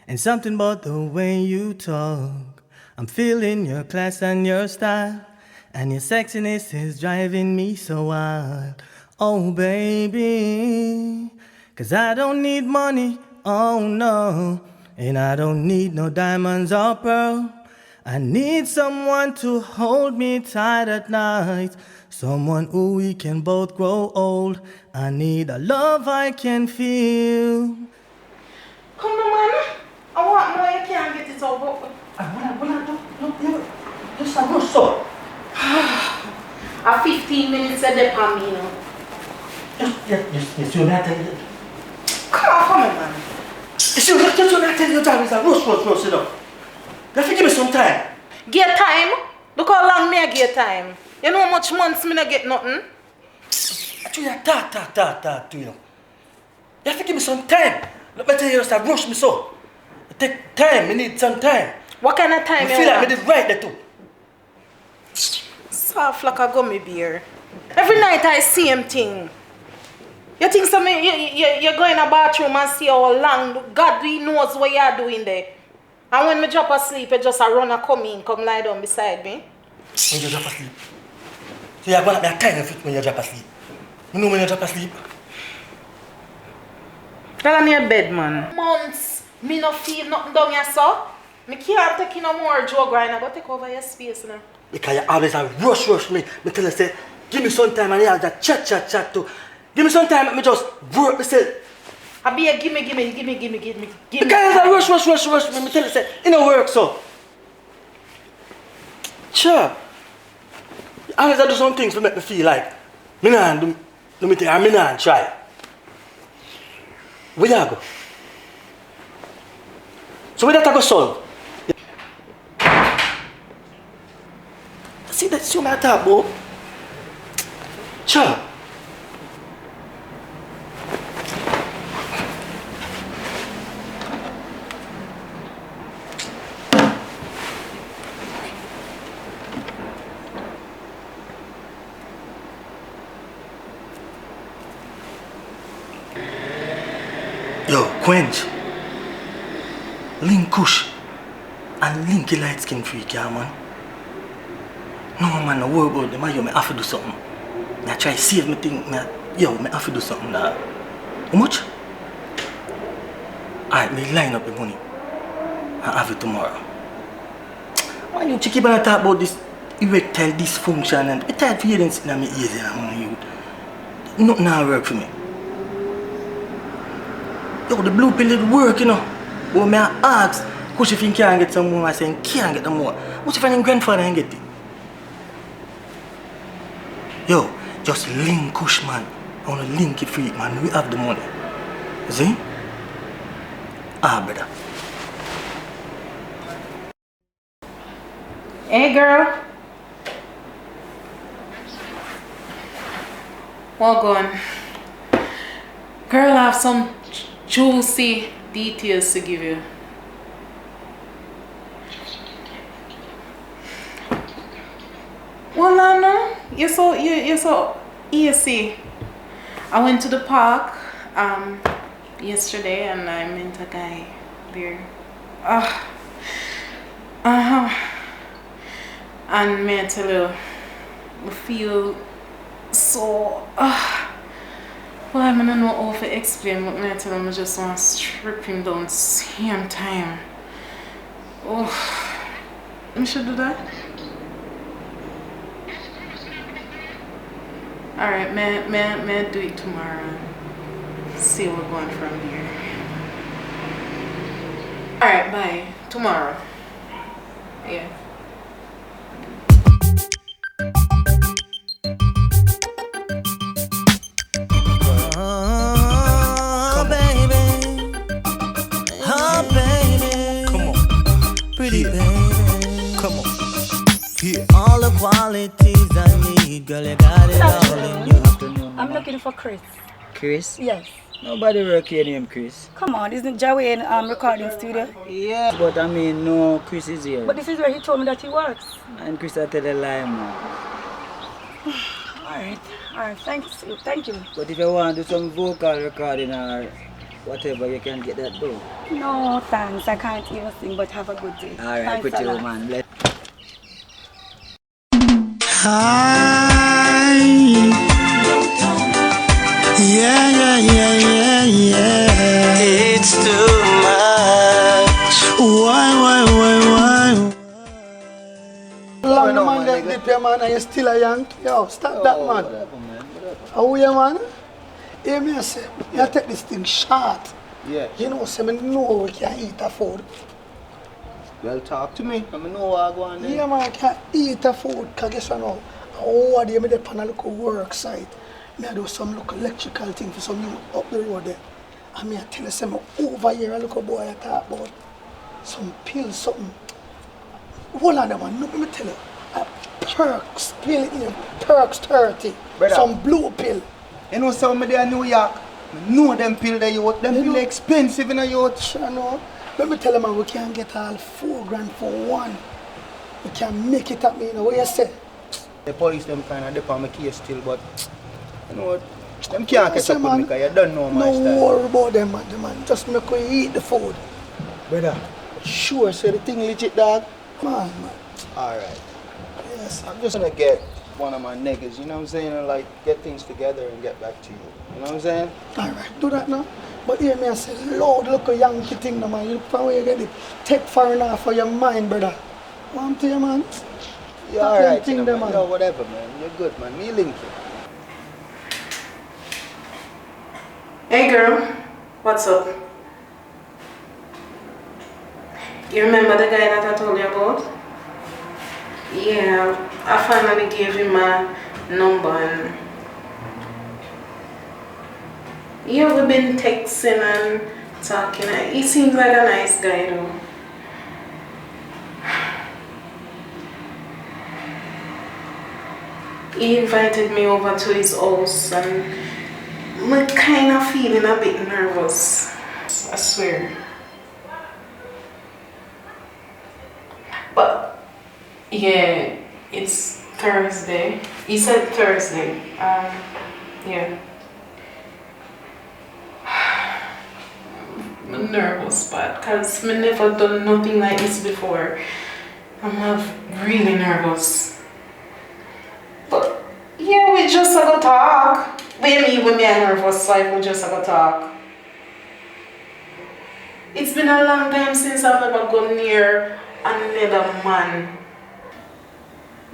and something about the way you talk. I'm feeling your class and your style, and your sexiness is driving me so wild. Oh baby, 'cause I don't need money, oh no, and I don't need no diamonds or pearl. I need someone to hold me tight at night, someone who we can both grow old. I need a love I can feel. Come on, man. I want more, you can't get it all, but... Just a rush, so. A 15 minutes a day for me, you know. Yes, you may tell you. Come on, man. Yes, you may tell you that is a rush, you know. You have to give me some time. Get time? Look how long me I get time. You know how much months me not get nothing? Actually, I talk to you. You have to give me some time. Let me tell you, just rush me so. It take time, I need some time. What kind of time I feel like I did right there too. Soft like a gummy bear. Every night I same thing. You think so you go in a bathroom and see how long God knows what you are doing there. And when me drop asleep, you just a run and come in, come lie down beside me. When you drop asleep. So you're going to be a time of it when you drop asleep. You know when you drop asleep? Get on your bed, man. Months, me no feel nothing down here, so. Me can't take no more drug right now, but take over your space now. Because you always a rush me. Me tell you, say, give me some time and you have that chat too. Give me some time, let me just work myself. I be a gimme. Because you rush me. Me tell you, say, it don't work so. Sure. You always do some things to make me feel like, me nah do me think, and me nah try. Where you go? So where that I go solve? See, that's your matter, bro. Sure. Yo, Quench, Link Kush, and Linky Light Skin Freak, yeah, man. No, man, no worry about them. Yo, I have to do something. I try to save me thing. I have to do something. How much? Alright, me line up the money. I have it tomorrow. Why you keep on talk about this erectile dysfunction and it's tired for you sitting in my ears, man. Nothing now work for me. Yo, the blue pill did work, you know. But when I ask, Kush if he can't get some more, I say, can't get them more. What if your grandfather can get it? Yo, just link Kush, man. I want to link it freak, man. We have the money. See? Ah, brother. Hey, girl. Well gone. Girl, I have some juicy details to give you. Well, I know you're so You see, I went to the park yesterday and I met a guy there. And may I tell you, I feel so. Well, I don't know how to explain, but may I tell you, I just want to strip him down same time. Oh, I should do that. Alright, may I do it tomorrow and see what's going from here. Alright, bye. Tomorrow. Yeah. Oh, baby. Oh, baby. Come on. Pretty Yeah. baby. Come on. Yeah. All the qualities I need, girl, you got it all in you. I'm looking for Chris. Chris? Yes. Nobody work here named Chris. Come on, isn't Joey in recording studio? Yeah, but I mean, no, Chris is here. But this is where he told me that he works. And Chris, I tell a lie, man. Alright, thank you. But if you want to do some vocal recording or whatever, you can get that done. No, thanks. I can't even sing, but have a good day. Alright, Thanks put a you, lot. man. Bless. Yeah. It's too much. Why? Long man that dip your man and you still a young. Yo, stop that man. How are you man? Hear me say, you take this thing short. Yeah. You know, say me know we can eat a food. Well, talk to me. I know what I go on there. Yeah man, I can eat a food. Cause guess what now? Oh, day me dey on a local work site. Me I do some local electrical thing for some youth up the road there. And me I tell you say me over here a local boy I talk about some pills, something. Hold on there man, look me tell you. Perks, pill it in Perks 30. Brother. Some blue pill. You know some of them in New York. I know them pill they youth. Them pill expensive in a youth. Sure know. Let me tell you man, we can get all $4,000 for one. We can make it up, you know what you say? The police them kind of dip on my case still, but you know what? Them can't catch up with me because you don't know my style. No worry about them man. Just make we eat the food. Brother, sure, say the thing legit, dog. Man. Alright. Yes, I'm just gonna get one of my niggas, you know what I'm saying, and like get things together and get back to you. You know what I'm saying? Alright, do that now. But hear me I say, Lord, look a Yankee thing now man. You look for where you get it. Take foreign off for your mind, brother. One to you man. Yeah, alright, you know, man. Yo, whatever man. You're good man. Me link you. Hey girl, what's up? You remember the guy that I told you about? Yeah, I finally gave him my number and yeah, we've been texting and talking. He seems like a nice guy though. He invited me over to his house and I'm kind of feeling a bit nervous, I swear. But yeah, it's Thursday. He said Thursday. Yeah. I'm nervous, but because I never done nothing like this before. I'm really nervous. But yeah, we just gonna talk. When me are nervous, like we just gonna talk. It's been a long time since I've ever gone near another man.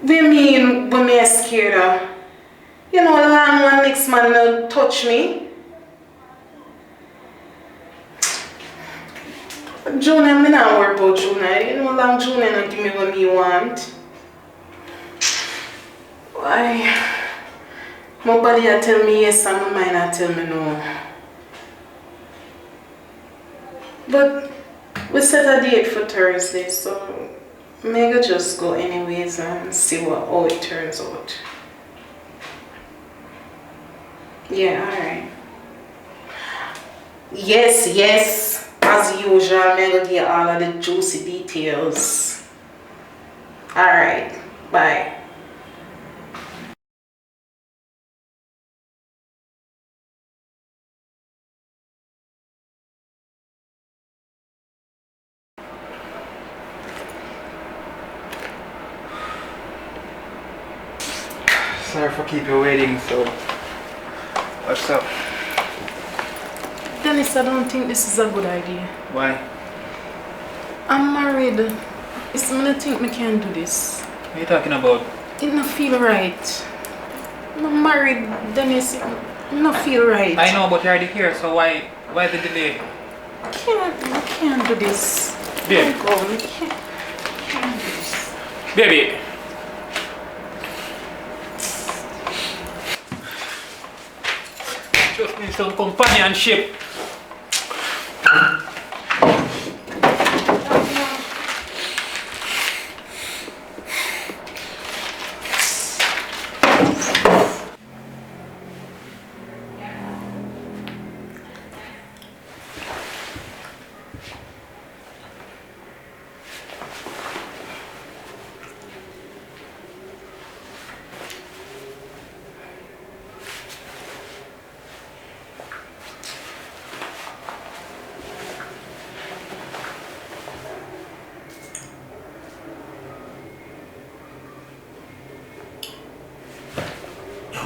When me are scared of, you know, long one next man will touch me. Junior, me not worry about Junior. You know, long Junior not give me what me want. Why? My body a tell me yes and my mind a tell me no. But we set a date for Thursday, so maybe just go anyways and see how it turns out. Yeah, alright. Yes. As usual, I'm gonna get all of the juicy details. Alright, bye. Sorry for keep you waiting, so what's up? Dennis, I don't think this is a good idea. Why? I'm married. I don't think I can do this. What are you talking about? It don't feel right. I'm married, Dennis. It don't feel right. I know, but you're already here, so why the delay? I can't do this. Babe. Go. I can't do this. Baby. Just need some companionship.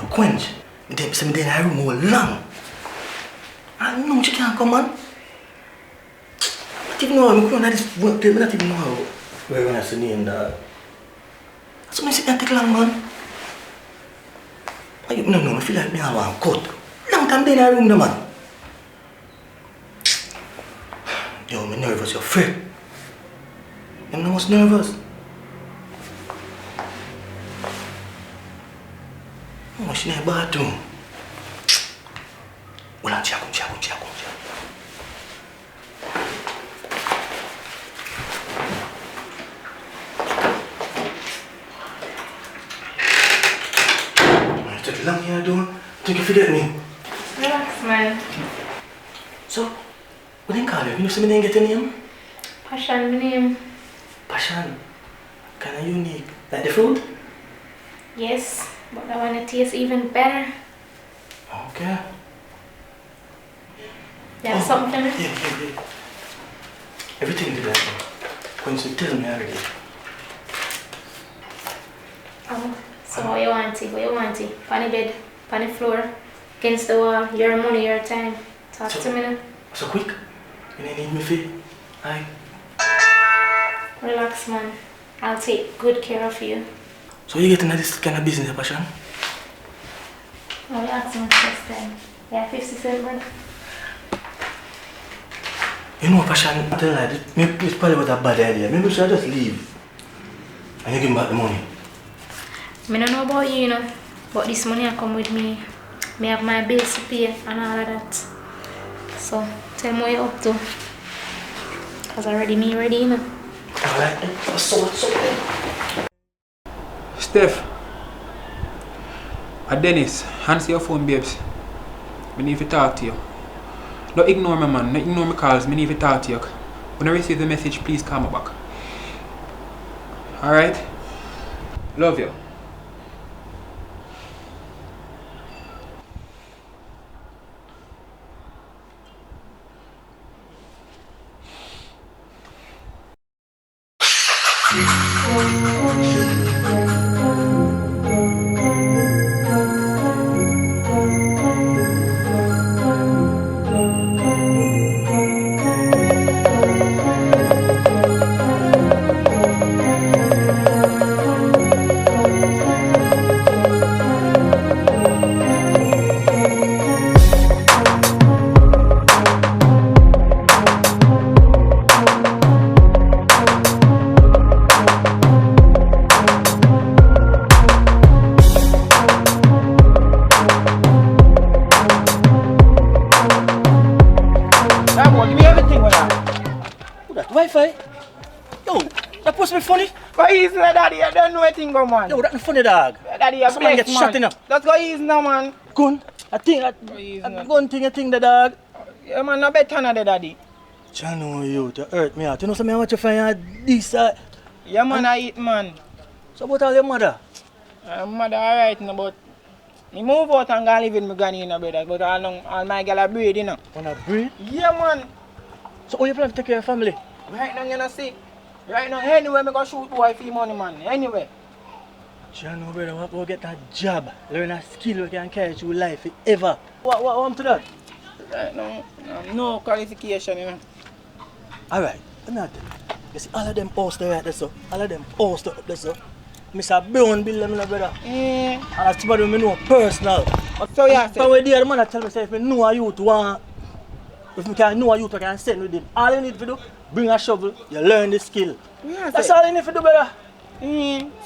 Quench, I think I'm in the room all long. I know she can't come on. I don't know, I'm going to this work day, I don't even know how we're going to see the name, dog. So I can't take long, man. No, I feel like I want to cut. Long time in the room, man. Yo, I'm nervous, you're afraid. I'm the most nervous. Oh, she's in the bathroom. Hold on, check. Take long here, don't think you forget me. Relax, man. So, what do you call you? You know something didn't get your name? Passion, my name. Passion. Kinda unique. Like the food? Yes, but I want to taste even better. Okay. You have something for me? Yeah. Everything did that. When you tell me already. Oh, so what you want it? On the bed, on the floor, against the wall, your money, your time. Talk to me now. So quick. You don't need me for aye. Relax, man. I'll take good care of you. So you get into this kind of business, Passion? I'll ask my first time. Yeah, 50 cents, brother. You know, Passion, I tell you, maybe it's probably was a bad idea. Maybe we should just leave. And you give me back the money. I don't know about you, but this money will come with me. I have my bills to pay and all of that. So, tell me what you're up to. Because already ready, Alright, so. Steph. Dennis, answer your phone, babes. I need to talk to you. Don't ignore me, man. Don't ignore my calls. I need to talk to you. When I receive the message, please call me back. Alright? Love you. Wi-Fi? Yo, that supposed to be funny? Go easy, daddy. I don't know anything, go, man. Yo, that's funny, dog. Daddy, you're someone get shot in up. Let's go easy now, man. Gun? I think the dog. Yeah, man, no better than the daddy. I know you to hurt me out. You know something I want you to find this yeah, man, I eat, man. So about all your mother? Mother alright, no, but I move out and go live with my granny, you know, brother. But all my girl are breed, you know. Wanna breed? Yeah, man. So how you plan to take care of your family? Right now, you know, see. Right now, anyway, I go shoot boy for money, man. Anyway. John, brother, what about get a job? Learn a skill we can carry through life forever. What happened to that? Right now, no qualification, you know. Alright, let me tell you. You see all of them poster right there, so. All of them poster up there, so. Mr. Brown build them, brother. And that's somebody I know personal. So yeah, so when the man tell me, say, if I know a youth want, if I can know a youth, I can send with him. All you need to do, bring a shovel, you learn the skill. Yeah, that's all you need to do, brother.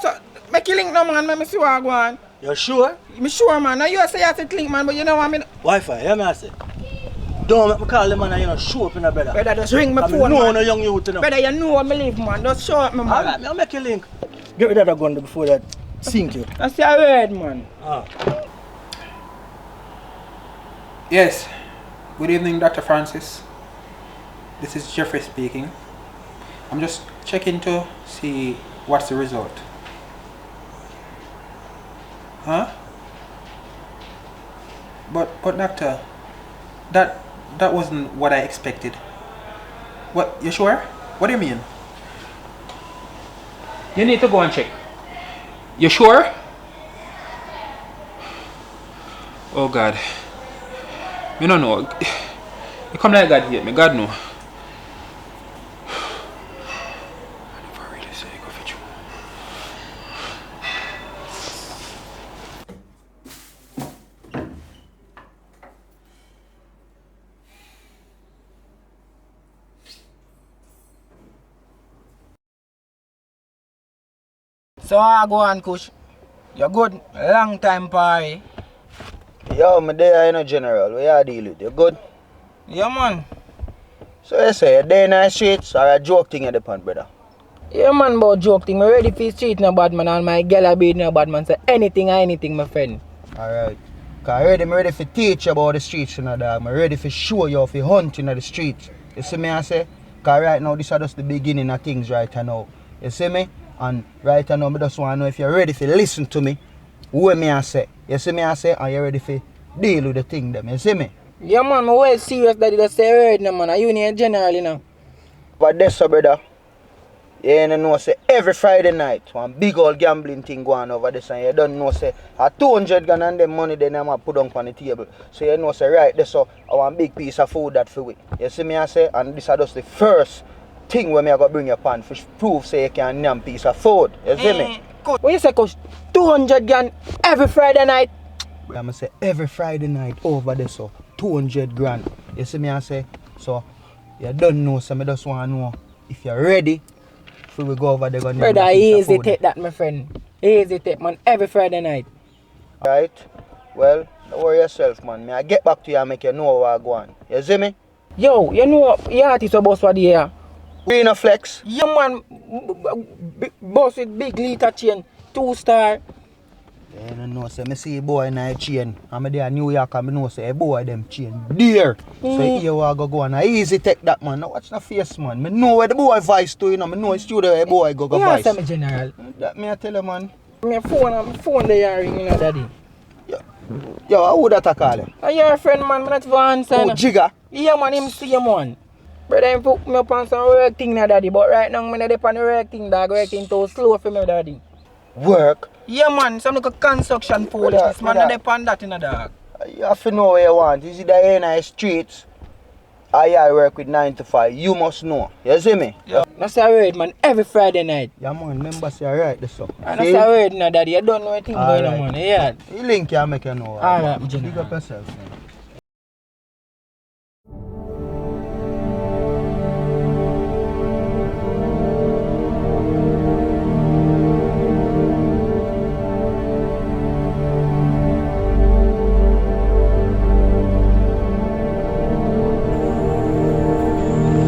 So, make you link no man, let me see what I go on. You sure? I'm sure, man. Now you say you have to link, man, but you know what I mean? Wi-Fi, hear me I say. Don't make me call them man and you know show up in a brother. Brother, just ring my phone, man. man. No young youth, you know. Brother, you know what me live, man. Just show up, me, man. Alright, I'll make you link. Get rid of that gun before that sink you. That's your word, man. Yes. Good evening, Dr. Francis. This is Jeffrey speaking. I'm just checking to see what's the result. Huh? But doctor, that wasn't what I expected. What, you sure? What do you mean? You need to go and check. You sure? Oh God. Me no know. You come like God here, me God know. So I go on, Kush. You're good. Long time party. Yo, me there in a general. What you deal with? You good? Yeah, man. So you say, you there in the streets or a joke thing at the pond, brother? Yeah, man, about joke thing. I'm ready for street no bad man and my girl a beat no bad man. So anything, my friend. Alright. Cause I'm ready for teach you about the streets, you know, dog. I'm ready for show you for hunting at the streets. You see me I say? Cause right now, this is just the beginning of things right now. You see me? And right now, I just want to know if you're ready to listen to me. What me I say? You see me I say? And you're ready to deal with the thing them. You see me? Yeah, man, I'm well serious that you just say word no, man. Are you in general, you know? But that's so, brother. You know, say every Friday night, one big old gambling thing going over this, and you don't know, say, a 200 gun and them money then I'm put on the table. So you know, say, right, this so I want big piece of food that for we. You see me I say? And this is just the first thing where me I got bring your pan for proof say you can name piece of food. You see me? What you say, Coach? 200 gun every Friday night? I'm going to say every Friday night over there, so 200 grand. You see me I say? So you don't know, so I just want to know if you're ready before we go over there. Brother, easy take that, my friend. Easy take, man, every Friday night. Right? Well, don't worry yourself, man. I get back to you and make you know what I go on. You see me? Yo, you know, your artist a boss for the year. We in a flex. Yeah, man, boss with big liter chain, 2-star. You don't know, say, I see a boy in a chain. I'm there in New York and I know, say, a boy them chain dear. So here we go on. I easy take that, man. Now watch the face, man. I know where the boy vice to, you know. I know it's true the boy go vice. Yeah, general. That me I tell you, man. My phone there ring, you know, daddy. Yo, who that I call you? Your friend, man. I'm not even answer. Oh, Jigga? Yeah, man, him see you, man. Brother, him put me up on some work thing now, daddy. But right now, I'm not up on the work thing, dog. Working too slow for me, daddy. Work? Yeah, man. Some little construction foolishness, man. Not up on that, you know, dog. You have to know what you want. Is it the in the streets? I work with 9 to 5. You must know. You see me? Yeah. That's a word, man. Every Friday night. Yeah, man. Remember, say right this so. That's a word, now, daddy. You don't know anything going on, man. Yeah. You link you make you know. Alright, Jenny. Big up yourself, man.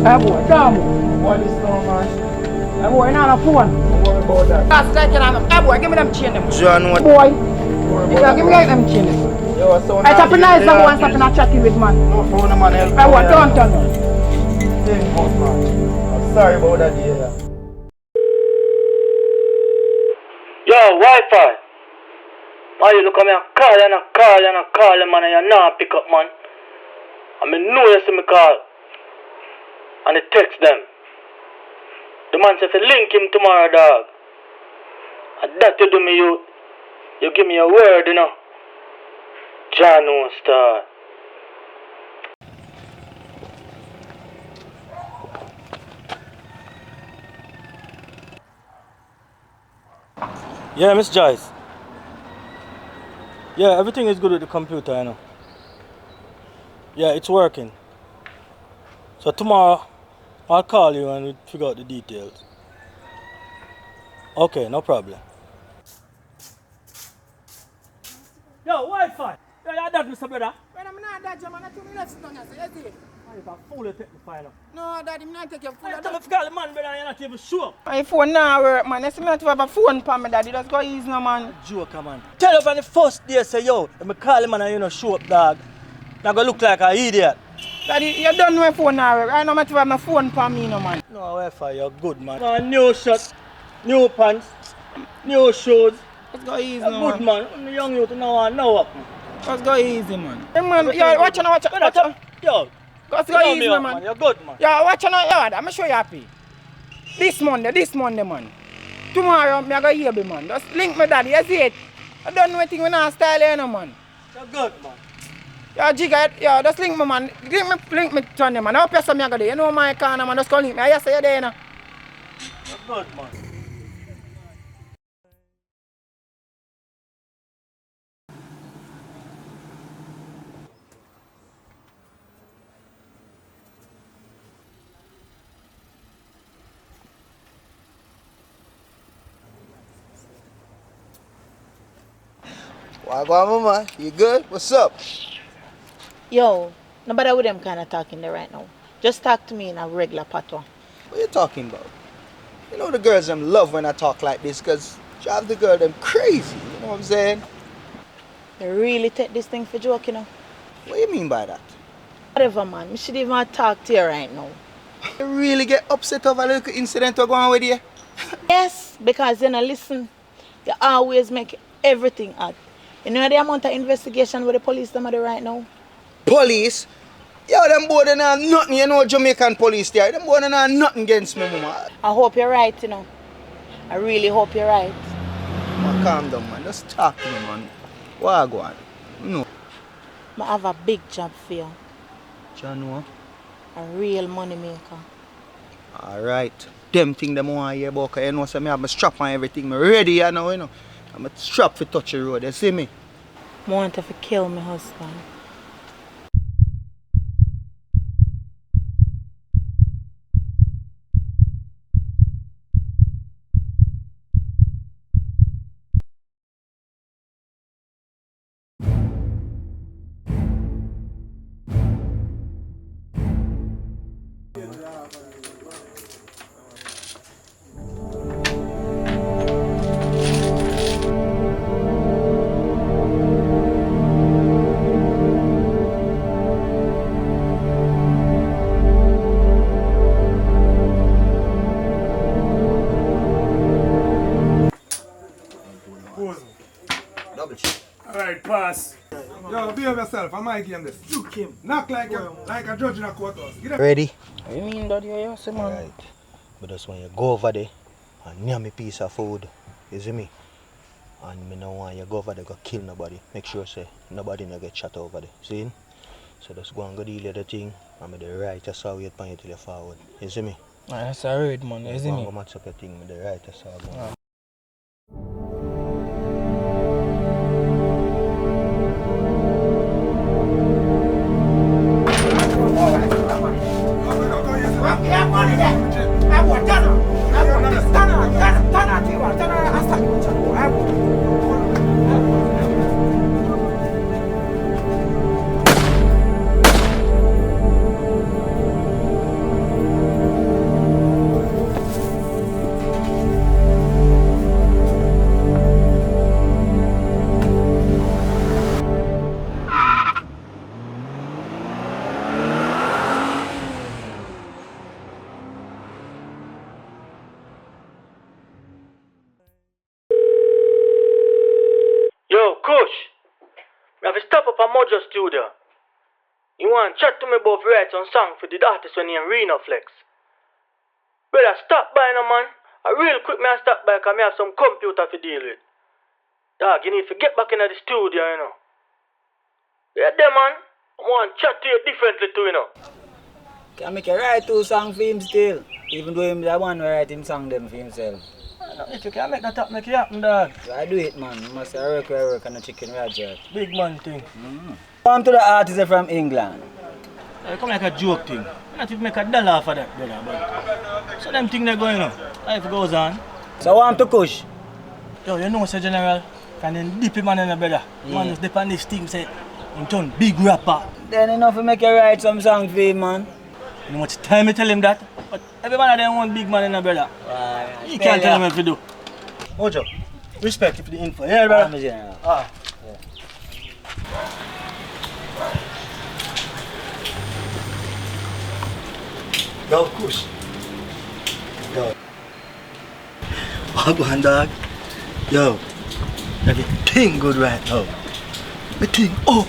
Hey boy, come on. What is going on? Hey boy, not a phone. Don't worry about that. That's like hey boy, give me them chain them. John, what? Boy. Yeah, give me them chain them. Yo, so I stop in nice and go and stop in a chatty with man. No phone, man. Hey boy, don't tell me. I'm sorry about that, yeah. Yo, Wi-Fi. Why you look at me and call you and call you and call you, man, and you not pick up, man. I mean, know you see me call. And they text them. The man says, link him tomorrow, dog. And that you do me, you. give me a word, you know. John won't start. Yeah, Miss Joyce. Yeah, everything is good with the computer, you know. Yeah, it's working. So tomorrow, I'll call you and we'll figure out the details. Okay, no problem. Yo, Wi-Fi. Yeah, that, Mr. Brother. When I'm not that, man, I told me let's done, so you see. Oh, you a fool, you take the file. No, Daddy, I'm not take your phone. I tell me, forget the man, brother, you're not even sure. My phone now work, man. You see me not to have a phone for me, Daddy. Just go easy, no, man. Joker, man. Tell you from the first day, say, yo, if I call him and you know, show up, dog. Now go look like an idiot. Daddy, you don't know my phone now work. I know me to have my phone for me, no, man. No, Wi-Fi, you're good, man. Man, new shirt, new pants, new shoes. Let's go easy, you're no, good, man. I'm the young youth now, now up. Let's go easy, man. Hey, man, yo, watch out, watch out. Yo, let's go easy, up, man. You're good, man. Yo, watch out, yo, I'm sure you're happy. This Monday, man. Tomorrow, I'm going to hear me, man. Just link me, Daddy, you see it? I don't know anything when I style here, no, man. You're good, man. Yo, Jigga, yo, just link me, man. Link me to them, man. I hope you're some good. You know my corner, man. Just go link me. I say you're there, you know. You're good, man. Wagwan, mama. You good? What's up? Yo, nobody with them kind of talking there right now. Just talk to me in a regular patois. What you talking about? You know the girls them love when I talk like this because drive the girl them crazy. You know what I'm saying? You really take this thing for joke, you know? What do you mean by that? Whatever, man. We should even talk to you right now. You really get upset over a little incident going on with you? Yes, because you know, listen, you always make everything odd. You know the amount of investigation with the police them are doing right now? Police? Yo, them boy they not nothing, you know Jamaican police there. Them boy they not nothing against me, mama. I hope you're right, you know. I really hope you're right. Man, calm down, man. Just talk to me, man. Wagwan. No. I have a big job for you. John, what? A real money maker. Alright. Them thing them want to hear about, you know, so me have my strap and everything. Me ready, you know. I'm a strap for touch the road, you see me? I want to kill my husband. Alright, pass. Yo, behave yourself. I might game this. You Kim. Knock like a judge in a courthouse. Get up. Ready? What you mean, Daddy? You say, man? Alright. But just when you go over there and near me piece of food, you see me? And me no want you go over there go kill nobody. Make sure say nobody no get shot over there. See? So just go and go deal with the thing and me the right just saw wait for you till you forward. You see me? That's alright, man. You see me? Go match up your thing with the right just saw go. Yo, Kush. We have to stop up at Mojo Studio. You want to chat to me about write some song for the artist when you're Reno Flex. Brother, stop by now, man. I real quick, me I stop by because I have some computer to deal with. Dog, you need to get back into the studio, you know. Yeah, there, man. I want to chat to you differently too, you know. Can make a write 2 songs for him still. Even though him the one who write him song them for himself. If you can make that happen, make it happen, dog. I do it, man. You must work on the chicken Roger. Big man thing. Come to the artist from England. It come like a joke thing. Not if make $1 for that, brother. But so them things they going on. Life goes on. So want to push? Yo, you know, Sir General, can then dip him man in the brother. Yeah. Man just dip on this team, say, in turn, big rapper. Then enough to make you write some songs for him, man. You know much time I tell him that? But every man of them want big man in the brother. You can't tell him what to do. Ojo, respect you for the info. Yeah, brother? General. Ah. Yo, Kush. Yo. Wagwan, dog. Yo. Everything good right now. Everything up.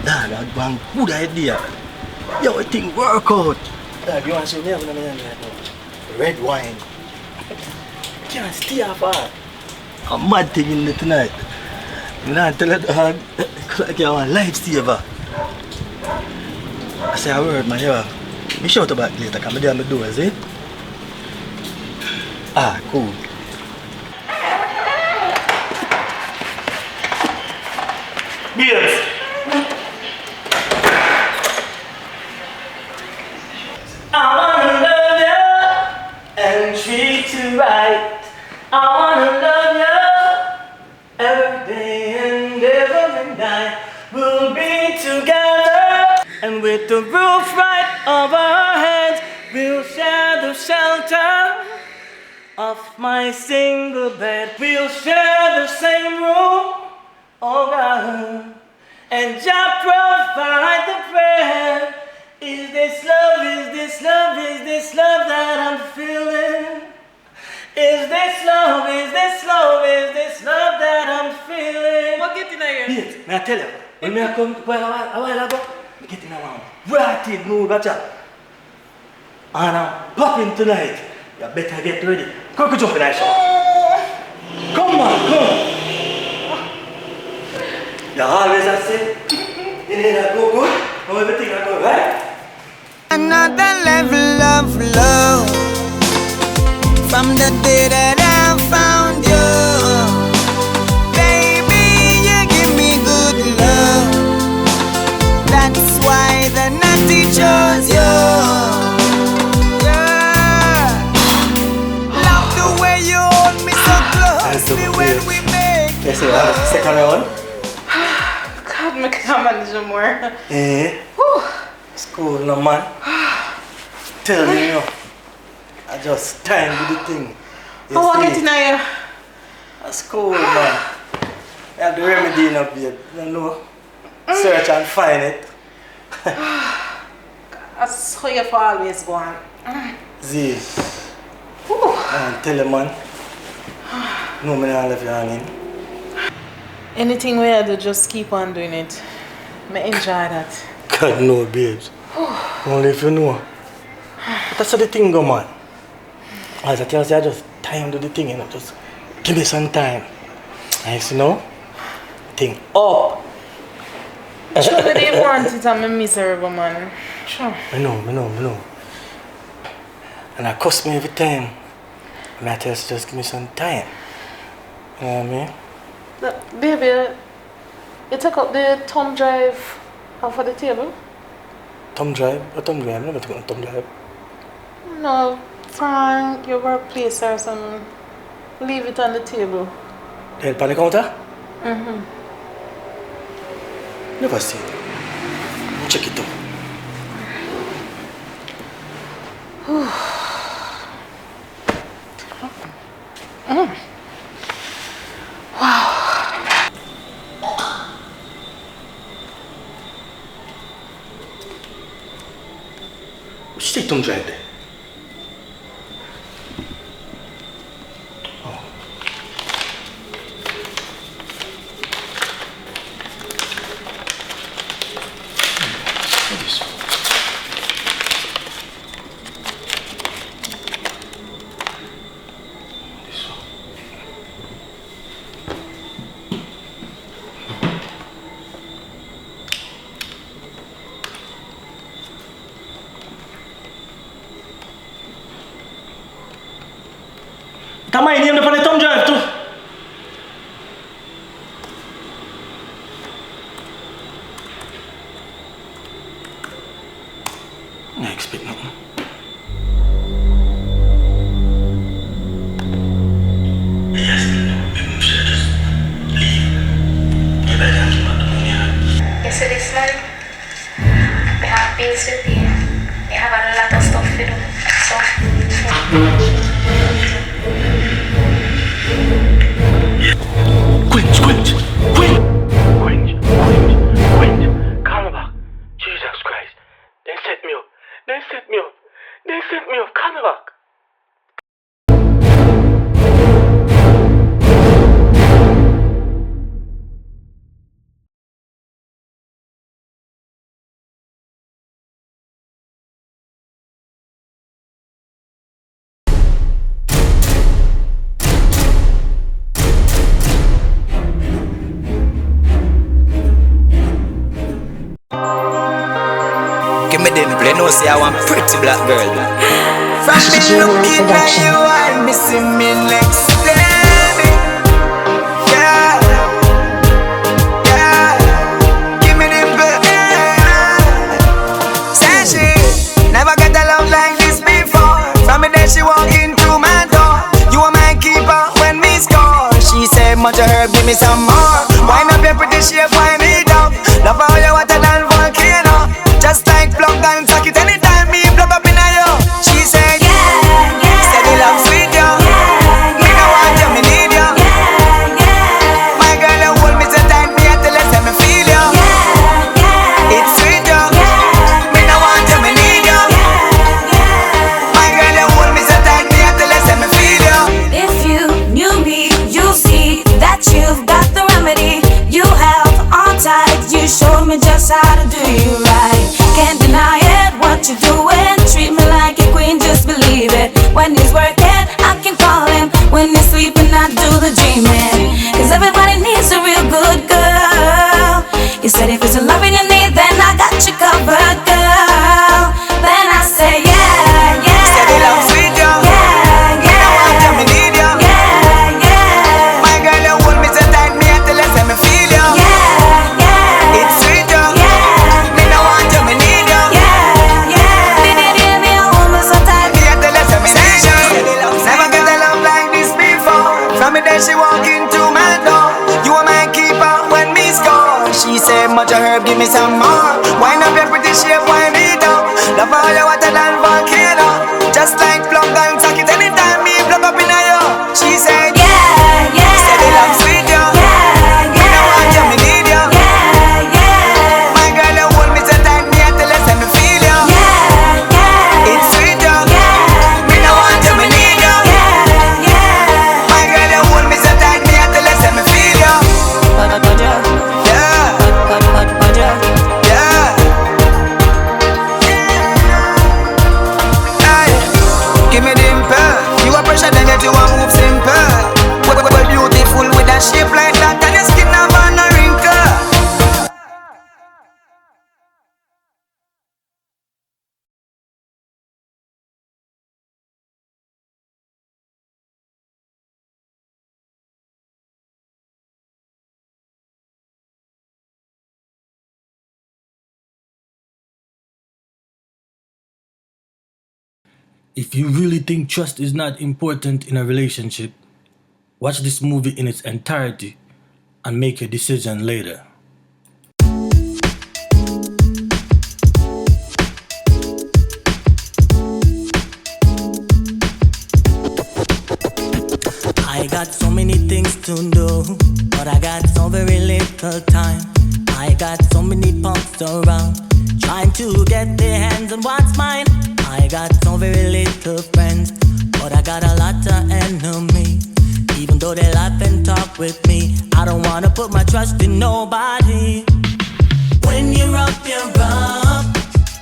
Dog, that one good idea. Yo, everything work out. Dog, you want to see me having a man right now? Red wine. Can't stay off hard. A mad thing in there tonight. You know, I tell you, dog, like you want lifesaver. I say a word, man, yo. Me shout about later, because I'm there on the doors, eh? Ah, cool. Beers! I wanna love you and treat you right. I wanna love you every day and every night. We'll be together, and with the roof right over our heads, we'll share the shelter of my single bed. We'll share the same room, oh God, and Jah provide the bread. Is this love, is this love, is this love that I'm feeling? Is this love, is this love, is this love that I'm feeling? What get in here? Yes, may I tell you, when I come a while ago, I get in a one rotted mood, gotcha. And I'm popping tonight. You better get ready. Come jump in that shower. Come on, come. You always have said, you need to go good, and everything will go right. Another level of love from the day that I found you. Baby, you give me good love. That's why the natty chose you. Yeah. Love the way you hold me so closely when we make. Yes, sir. Second round. God, I can't manage more. Eh? It's cool, no man. Tell you, you know, I just time with the thing. How are you getting here? That's cool, man. I have the remedy in up here, you know. Search and find it. I saw you for always going. Z. Tell you, man. No, me not left you hanging. Anything we do, just keep on doing it. I enjoy that. God no, babes. Only if you know. That's how the thing go, man. As I tell you, I just time to the thing, you know. Just give me some time. Nice, you know? Thing up. Sure, they want it, I'm a miserable man. Sure. I know. And it cost me every time. And I tell you, just give me some time. You know what I mean? Look, baby, you take up the thumb drive off of the table? Thumb drive? What thumb drive? I never took on thumb drive. No, from your workplace or something. Leave it on the table. Help on the counter? Mm-hmm. Never see it. Check it out. Wow. What's the thumb drive there? see this man, I have bills with you. I have a lot of stuff to do. So, Quint, come back. Jesus Christ. They set me up. They set me up. They set me up. Come back. Give me them play no say I want pretty black girl. From me looking at you, I'm missing me next baby. Yeah, yeah. Give me them say she never get a love like this before. From me then she walk into my door. You are my keeper when we score. She said much of her, give me some more. Wind up your pretty shape, wind it up. Love how you water than volcano. Just like plug and suck it anytime me plug up in a yo. She said, yeah, yeah. Said the love sweet yo. Yeah, yeah. Me no want you, me need you. Yeah, yeah. My girl, you hold me so tight, me have to let me feel you. Yeah, yeah. It's sweet yo. Yeah, me no want you, me need you. Yeah, yeah. My girl, you hold me so tight, me have to let me feel you. If you knew me, you see that you've got the remedy. You have on tight, you showed me just how to do you right. Can't deny it, what you're doing. Treat me like a queen, just believe it. When he's working, I can call him. When he's sleeping, I do the dreaming. Cause everybody needs a real good girl. You said if it's a loving you need, then I got you covered, girl. Then I say yeah, yeah. Said the love sweet yo. Yeah, yeah. Me no want you, me need you. Yeah, yeah. My girl, you hold me so tight, me have to let me feel you. Yeah, yeah. It's sweet yo. Yeah. Me no want you, me need you. Yeah, yeah. Baby, me hold me so tight. Me have to let me need you. Never get a love like this before. From me then she walk into my door. You are my keeper when me score. She said much of herb, give me some more. Wind up your pretty shape, wind it up. Love all you water than volcano. Just like plug and suck it anytime me plug up in a yo. She said yeah, yeah. Said the love sweet yo. Yeah, yeah. Me no want you, me need you. Yeah, yeah. My girl, you hold me so tight, me have to let me feel you. Yeah, yeah. It's sweet yo. Yeah. Me no want you, me need you. Yeah, yeah. My girl, you hold me so tight, me have to let me feel you. Yeah. Yeah. Hey, give me the impel. You are pressure, then yet you are move simple. Well, beautiful with a shape like that, and your skin have a wrinkle. If you really think trust is not important in a relationship, watch this movie in its entirety and make a decision later. I got so many things to do, but I got so very little time. I got so many punks around, trying to get their hands on what's mine. I got so very little friends, but I got a lot of enemies. Even though they laugh and talk with me, I don't wanna put my trust in nobody. When you're up, you're up,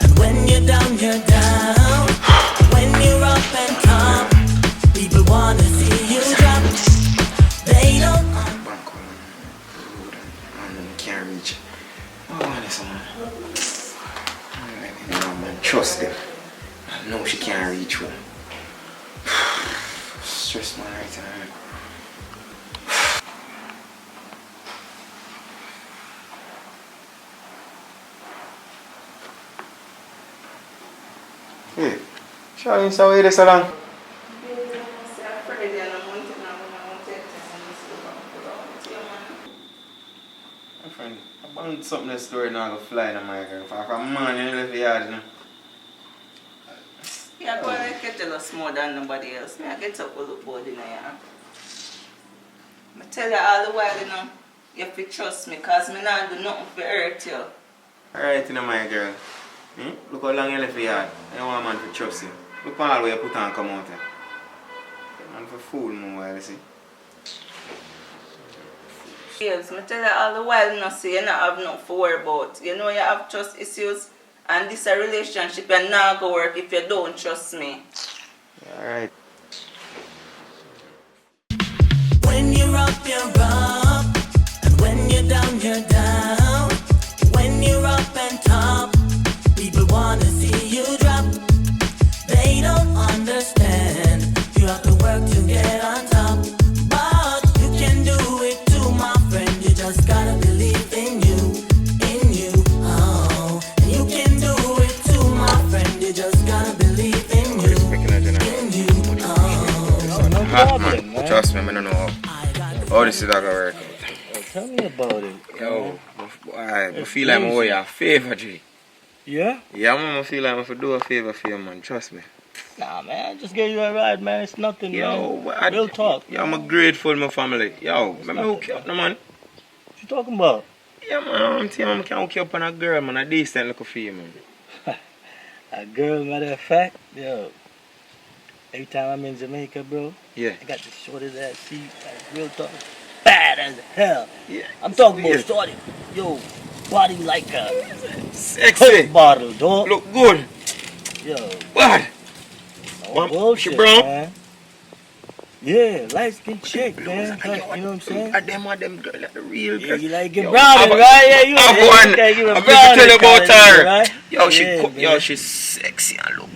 and when you're down, you're down. When you're up and top, people wanna see you drop. They don't. Can't reach. Oh, listen, man. Man, trust them. I know she can't reach one. Stress my right hand. Hey, Charlie, so wait this long. My friend, I found something in the store now go fly in my girl. If I'm man, you left the yard, you know. Yeah, go ahead, get jealous more than nobody else. I get up with the board in here. I tell you all the while, you know, you have to trust me, because I not do nothing to hurt you. Alright, you know, my girl. Look how long you left the yard. I don't want a man to trust you. Look all the way you put on come out here. Man for fool no while, you see. Yes, I tell you all the while, you know, so you not have nothing to worry about. You know you have trust issues, and this a relationship and not go work if you don't trust me. Alright. When you're up, and when you're down. When you're up and top, people wanna see you drop. They don't understand. You have to work to get on top, but you can do it too, my friend. You just gotta believe in you. Oh, and you can do it too, my friend. You just gotta believe in you. Oh, No problem, man. Trust me, I don't know how this is gonna work out. Tell me about it. Yo, I feel like I owe you a favor, G. Yeah? Yeah, man, I feel like I have to do a favor for you, man. Trust me. Nah, man, I just gave you a ride, man. It's nothing, Yo, man. Real talk. Yeah, I'm grateful, my family. Yo, let me hook you up, no, man. What you talking about? Yeah, man, I can hook you up on a girl, man. A decent look for you, man. A girl, matter of fact, yo. Every time I'm in Jamaica, bro. Yeah. I got the shortest ass seat. Like, real talk. Bad as hell. Yeah. I'm talking about shorty. Yo, body like a sexy Coke bottle, dog. Look good. Yo. What? Oh, bullshit, man. Yeah, light skin chick, man. Like, you know what I'm saying? Them girl, like the real girl. Yeah, you like get brownie, right? Yeah, you I'm tell you about her. Right? Yo, Yeah, she's sexy and look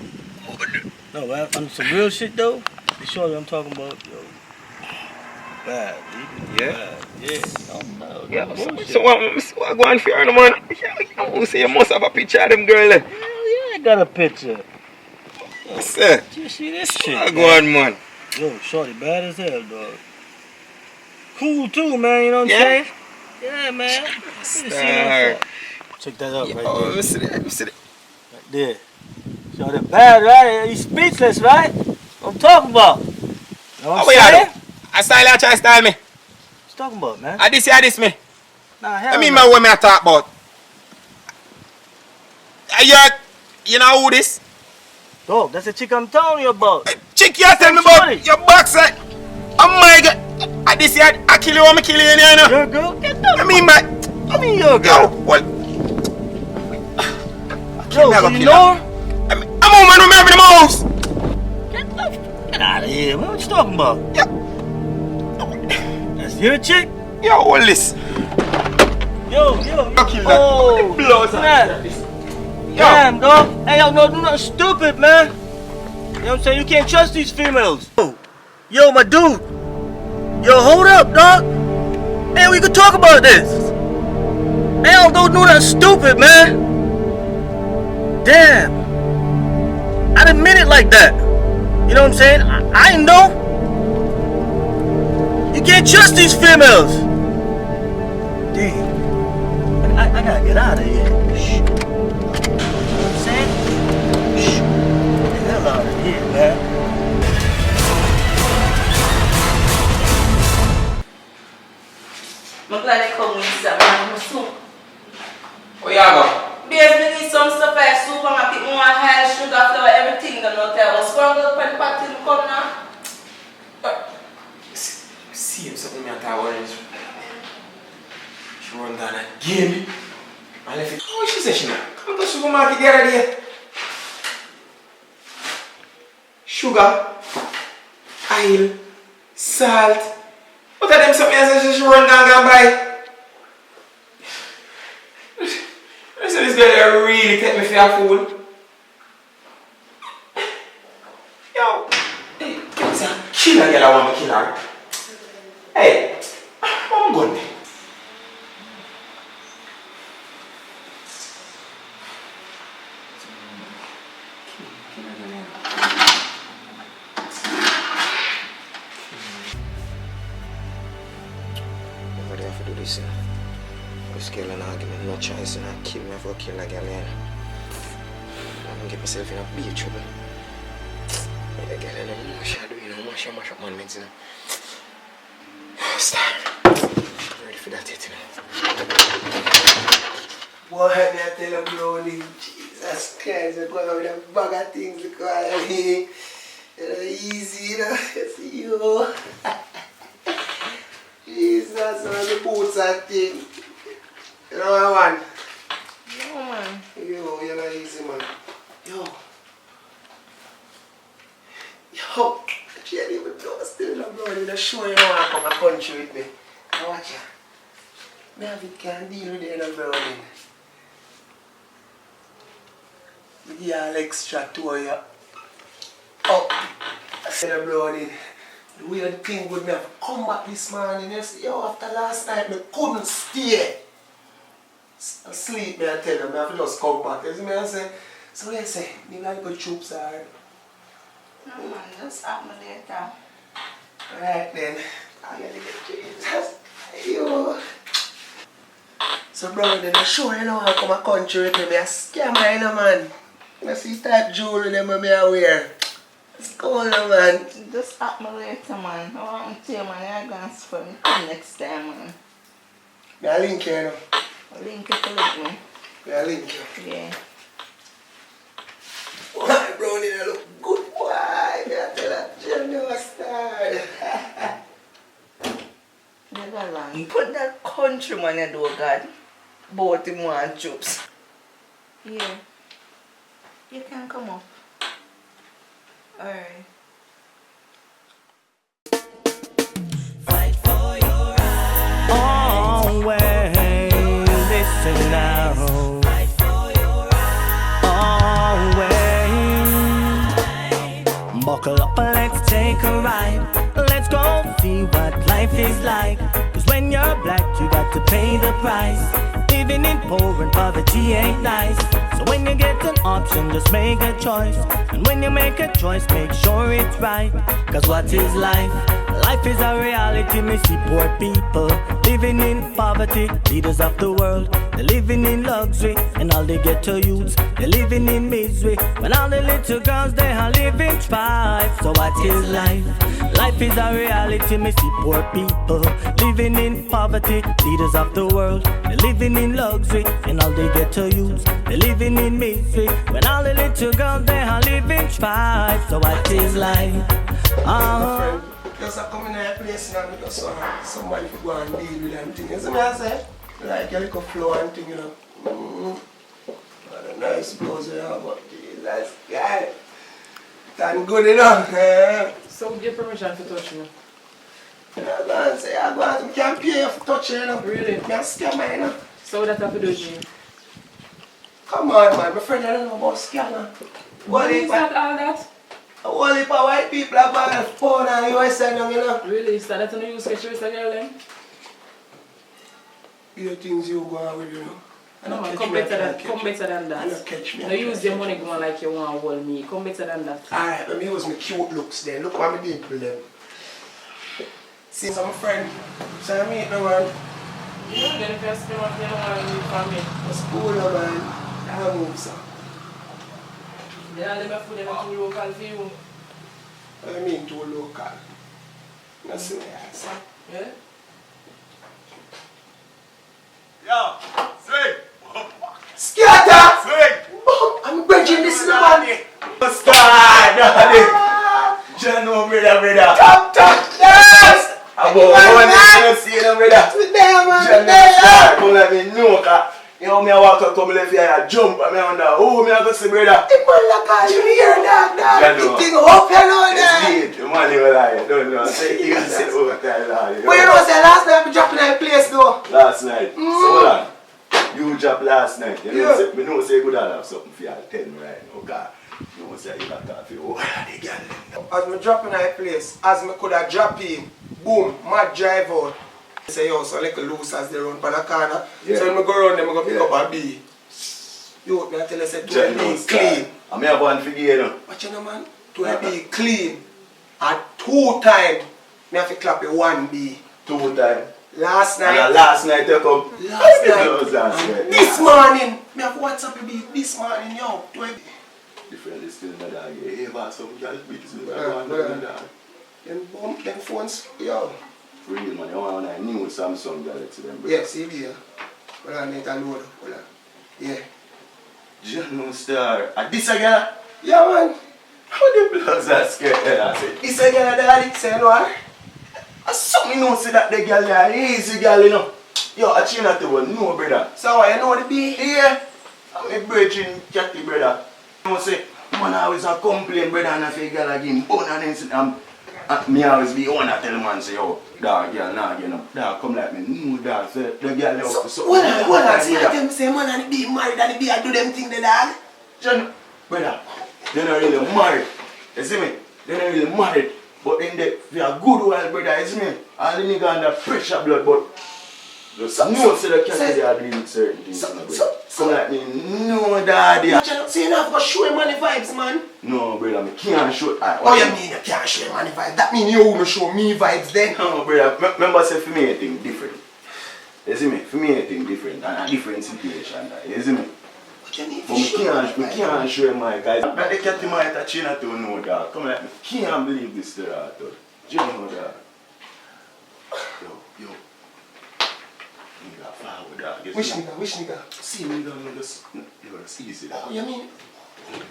good. No, man, on some real shit though. The shorty I'm talking about, yo. Bad, dude. Yeah? Bad. Yeah. No, Yeah, so what go on for her, man? You say you must have a picture of them girl there. Hell yeah, I got a picture. Yo, Sir. you see this shit? What go on, man? Yo, shorty bad as hell, dog. Cool too, man, you know what I'm saying? Yeah, man. Star. Check that out right there. Oh, let me see that. Right there. Shorty bad, right? You speechless, right? What I'm talking about. You know what I'm saying? I style you try style me. What you talking about, man? I this me. Nah, hell I mean no. my woman I talk about. You know who this? Dog, that's the chick I'm telling you about. Chick you tell me about your backside. Oh my god. I kill you or me kill you, you know? Your girl? Get the I mean your girl. Yo, well. Yo, so you know her? I'm on man who marry the mouse. Get out of here, man. What you talking about? That's your chick? Yo, hold this. Yo. Kill that. Oh, blows snap. Damn, dog. Hey, yo, no, do nothing stupid, man. You know what I'm saying? You can't trust these females. Yo, my dude. Yo, hold up, dog. Hey, we could talk about this. Hey, yo, don't do nothing stupid, man. Damn. I didn't mean it like that. You know what I'm saying? I didn't know. You can't trust these females. Damn. I gotta get out of here. Shh. You know what I'm saying? Shh. Get the hell out of here, man. I'm glad they called me some soup. Where you go? Babe, we need some stuff like supermarket, more oil, sugar, flour, everything. I'm not there. What's going on with the party? Come now. See him something me at our orange. She run down again. I left it. Oh, she said she not. Come to the supermarket the other day. Sugar, oil, salt. What are them something else she run down and buy? Listen, this girl really take me for a fool. Yo, hey, it's a killer girl I want to kill her. Hey, I'm going there. Nobody have to do this. this girl and I give me no choice and I kill me for kill that girl, man. I'm gonna get myself in a big trouble. The girl, I don't know what she doing, how much she mash up man, you know. Star. I'm ready for that, you know. Boy, I tell you, brownie, Jesus Christ, I'm going with a bag of things because I mean, easy, you know. See you. Jesus, man, the boots and thing. You know what I want? No, man. Yo, you're not easy, man. Yo. Yo. She ain't even know still in the brownie. They're sure you don't want to come to country with me. Now watch ya. Me have it can deal with you in the brownie. We give you all extra to you. Up. I said the brownie. The weird thing would me have come back this morning. You see, yo, after last night, I couldn't stay. Sleep, me I tell them, I have to just come back. You see me I say, so they say, you like the troops are. No man, just have me later. Alright then. I gotta get Jesus. Yo. So bro, then I sure you know how come a country with me. I'm a scammer, you know, man. I see type jewelry them when I wear. It's cool, man. Just have me later, man. I want to tell you, man, you're going to spend come next time, man. May I link you, you know? I'll link you to link me. May I link you? Yeah. Why, brownie, you look good, boy. May I tell that general star. Put that country man in do, God. Both him want troops. Yeah. You can come up. Alright. Always listen now. Always buckle up and let's take a ride. Let's go see what life is like. Cause when you're black, you got to pay the price. Living in poor and poverty ain't nice. So when you get an option, just make a choice. And when you make a choice, make sure it's right. Cause what is life? Life is a reality. Me see poor people living in poverty. Leaders of the world, they're living in luxury. And all they get to youths, they're living in misery. When all the little girls, they are living strife. So what is life? Life is a reality. Me see poor people living in poverty. Leaders of the world, they're living in luxury. And all they get to youths, they're living in misery. When all the little girls, they are living strife. So what is life? Just come in a place now because somebody could go and deal with them things. You see me I say? Like a little flow and thing, you know. What a nice blouse you have, but Jesus, God. That's good enough. So give permission to touch me? I go and say, I go and can't pay you for touching, you know. Really? I'm a scammer, you know. So what have to do with me? Come on, man. My friend, I don't know about scammer. What is that all that? A whole heap of white people are buying phone and US and them, you know. Really? So that's no use to trace a girl then? You things you go on with, you know. No man, come better than that. You don't catch me. No use your money going like you want to hold me. Come better than that. Alright, let me use my cute looks then. Look what I did with them. See some friend. So I meet no man. You don't get the first thing what you don't want to do for me. What's cool, man? I move, sir. They all them food and too local for you. What do you mean too local? That's what I say. Yeah? Yo, swing! Scatter! Swing! I'm bridging this man! Start, daddy! John, brother! Top, yes! I'm going to see them, brother! Sit there, man! John, come let me know, cause you know me I walk up, come left here, I jump, and me wonder, oh, me I go see, brother! The man like all you hear, dog! The thing up, you know, there! It's neat, the man you lie, don't know, so you can sit over there, lad. But you know, say last night we dropped in that place, though. Last night? So hold on. You dropped last night. You know, say, me know say you could have something for you to tell me right now, God. You know say you got that for you. As me drop in that place, as me could have dropped in, boom, mad drive out. Say yo, so like a loose as they run by the corner. Yeah. So when I go around them, I go pick up a bee. Yo, me I tell you, say to be clean. I have one for you, know. Watch you know, man. To be clean. And 2 times, me have to clap a 1 bee. 2 times? Last night. And last night you come. Last night. night. This morning. Me have WhatsApp you this morning, yo. 20. Different still in the dog. Hey, boss, some girl beats me. Them phones, yo. For real, man. You want a new Samsung Galaxy them, bro. Yeah, see here. Hold on, need a load. Hold on. Yeah. John Star. This a girl? Yeah, man. How the blogs are scared? I said, This a girl daddy, say no. I saw me know say that the girl is easy girl, you know. Yo, I change that to one, no brother. So you know the B? Yeah. I'm a virgin chatty brother. You know say, man always a complain brother and I say girl again, bone and then me always be one that tell the man say, yo, dog girl, nah, you know, dog come like me, no dog, say the girl up to something. Well, see, I tell me say man and the be married and the be I do them thing the dog. John, brother, they're not really married. You see me? They're not really married. But then they are good while, brother, you see me? All the nigga under pressure blood, but just know say the cat they are doing certain things. Come like me, no daddy. So you not go show him money vibes, man? No, brother, I can't show. Oh, you mean you can't show him money vibes? That mean you will show me vibes then? No, brother, remember say for me anything different. You see me? For me anything different and a different situation. You see me? But I can't show him my guys. But the cat might touch you not to know that. Come like me, can't believe this to that. Do you know that? Yo. Nigga, forward that. Which nigga? See me down with this. It's easy. Oh, you mean?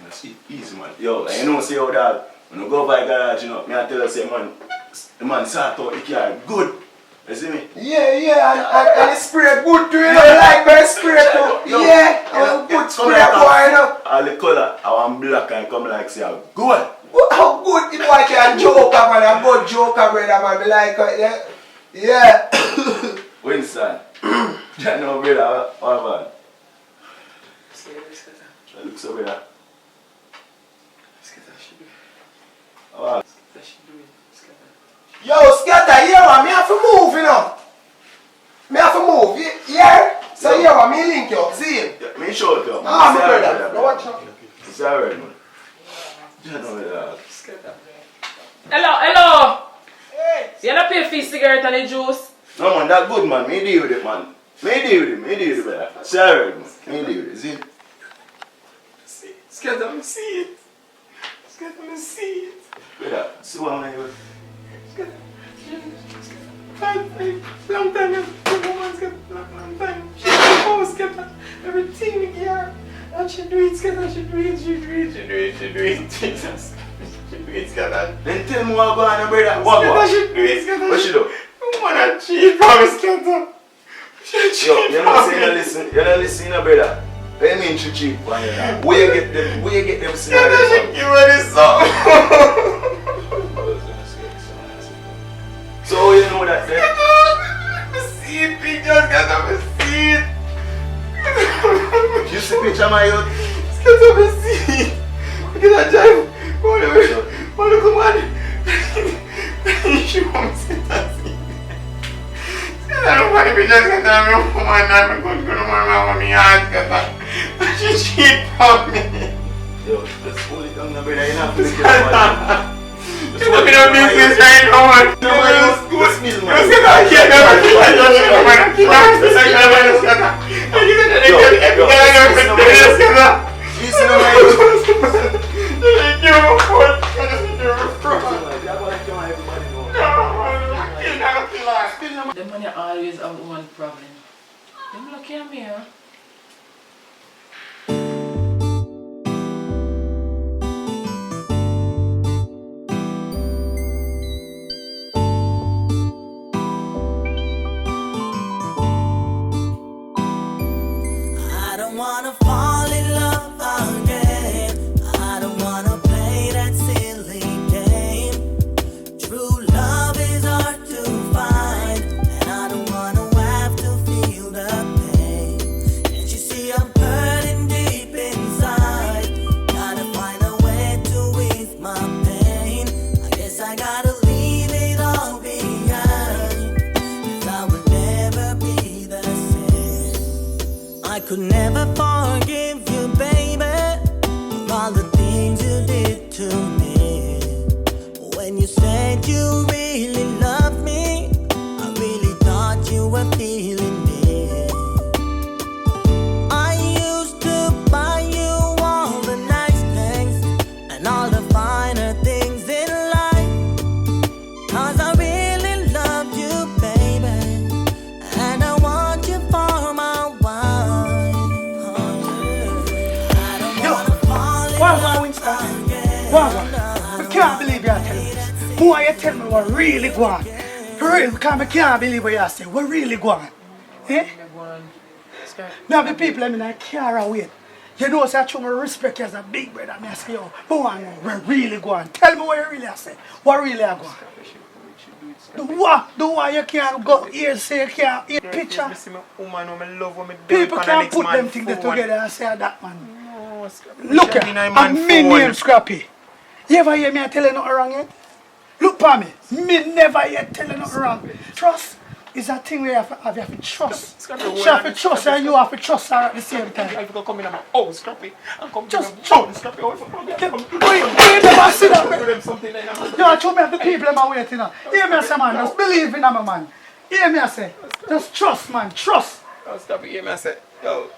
It's easy, man. Yo, like, you know, see how that, when you go by garage, you know, me I tell you, say, man, the man sort out the car good. You see me? Yeah, and it spray good too, you know, like very spray too. Yeah, good spray boy, you know. All the color, I want black and come like, say, good. How good the boy can joke, man, and go joke, brother, man, be like, yeah. Winston, you know, brother, what about? That looks so better. Yo, Scatter, here man, me have to move, you know. Me have to move, yeah? So here man, me link you up, see him? Yeah, me show it up. Ah, my brother, go watch out. It's alright, man. You know that. Hello. Hey. You don't pay for cigarette and the juice? No, man, that good, man. Me deal with it, man. Me deal with it, brother. It's alright, man. Me deal with it, see? Scatter, me see it. Scatter, me see it. Brother, see what I'm doing? Long time, long time. She do Scatter. Everything we care. And she do it, Scatter, she do it. Jesus. She do it, Scatter. Then tell me what going on, brother. What Scatter, she do it, Scatter. What she do? Wanna cheat from Scatter. Yo, you know say you don't listen, brother. What you mean she cheat on you now? Where you get them scenarios from? Scatter, she give her this song. So you know that then? I see it, pictures, Scatter, I see it. You see picture my youth? Scatter, I see it. Look at that jive. Come on. She won't see that. I don't want to be just because I'm a woman. I'm going to go to my mama. She cheat on me. Yo, just hold it down, brother. You have to look at it. You're looking at business right now, man. No, man, just miss, man. You're I can't never keep my judgment, man. I can't the money always have one problem. Them lucky at me, huh? I don't wanna fall in love again. I don't wanna play that silly game. True love is hard to find, and I don't wanna have to feel the pain. Can't you see I'm hurting deep inside? Gotta find a way to ease my pain. I guess I gotta leave it all behind, 'cause I will never be the same. I could never forgive you, baby, for all the things you did to me. When you said you really loved me, I really thought you want you tell me what really go on. For real, because I can't believe what you say. What really go on? Eh? Now the people in the car wait. You know, say I show my respect you as a big brother. I say, yo, who I know where really go on? Tell me what you really say. What really I go on? The what you can't go here say you can't hear picture. People can't put them things together and say that man. Look at me name Scrappy. You ever hear me tell you nothing wrong yet? Look for me. Me never yet tell you nothing wrong. Trust is a thing where you have to trust. She have to trust and you have to trust her at the same time. If you come in my house, Scrappy, and come just trust. Scrappy, wait, never sit down. You are showing me the people in my waiting now. Hear me I say, man, just believe in them, man. Hear me I say, just trust, man, trust. Scrappy, hear me I say, yo.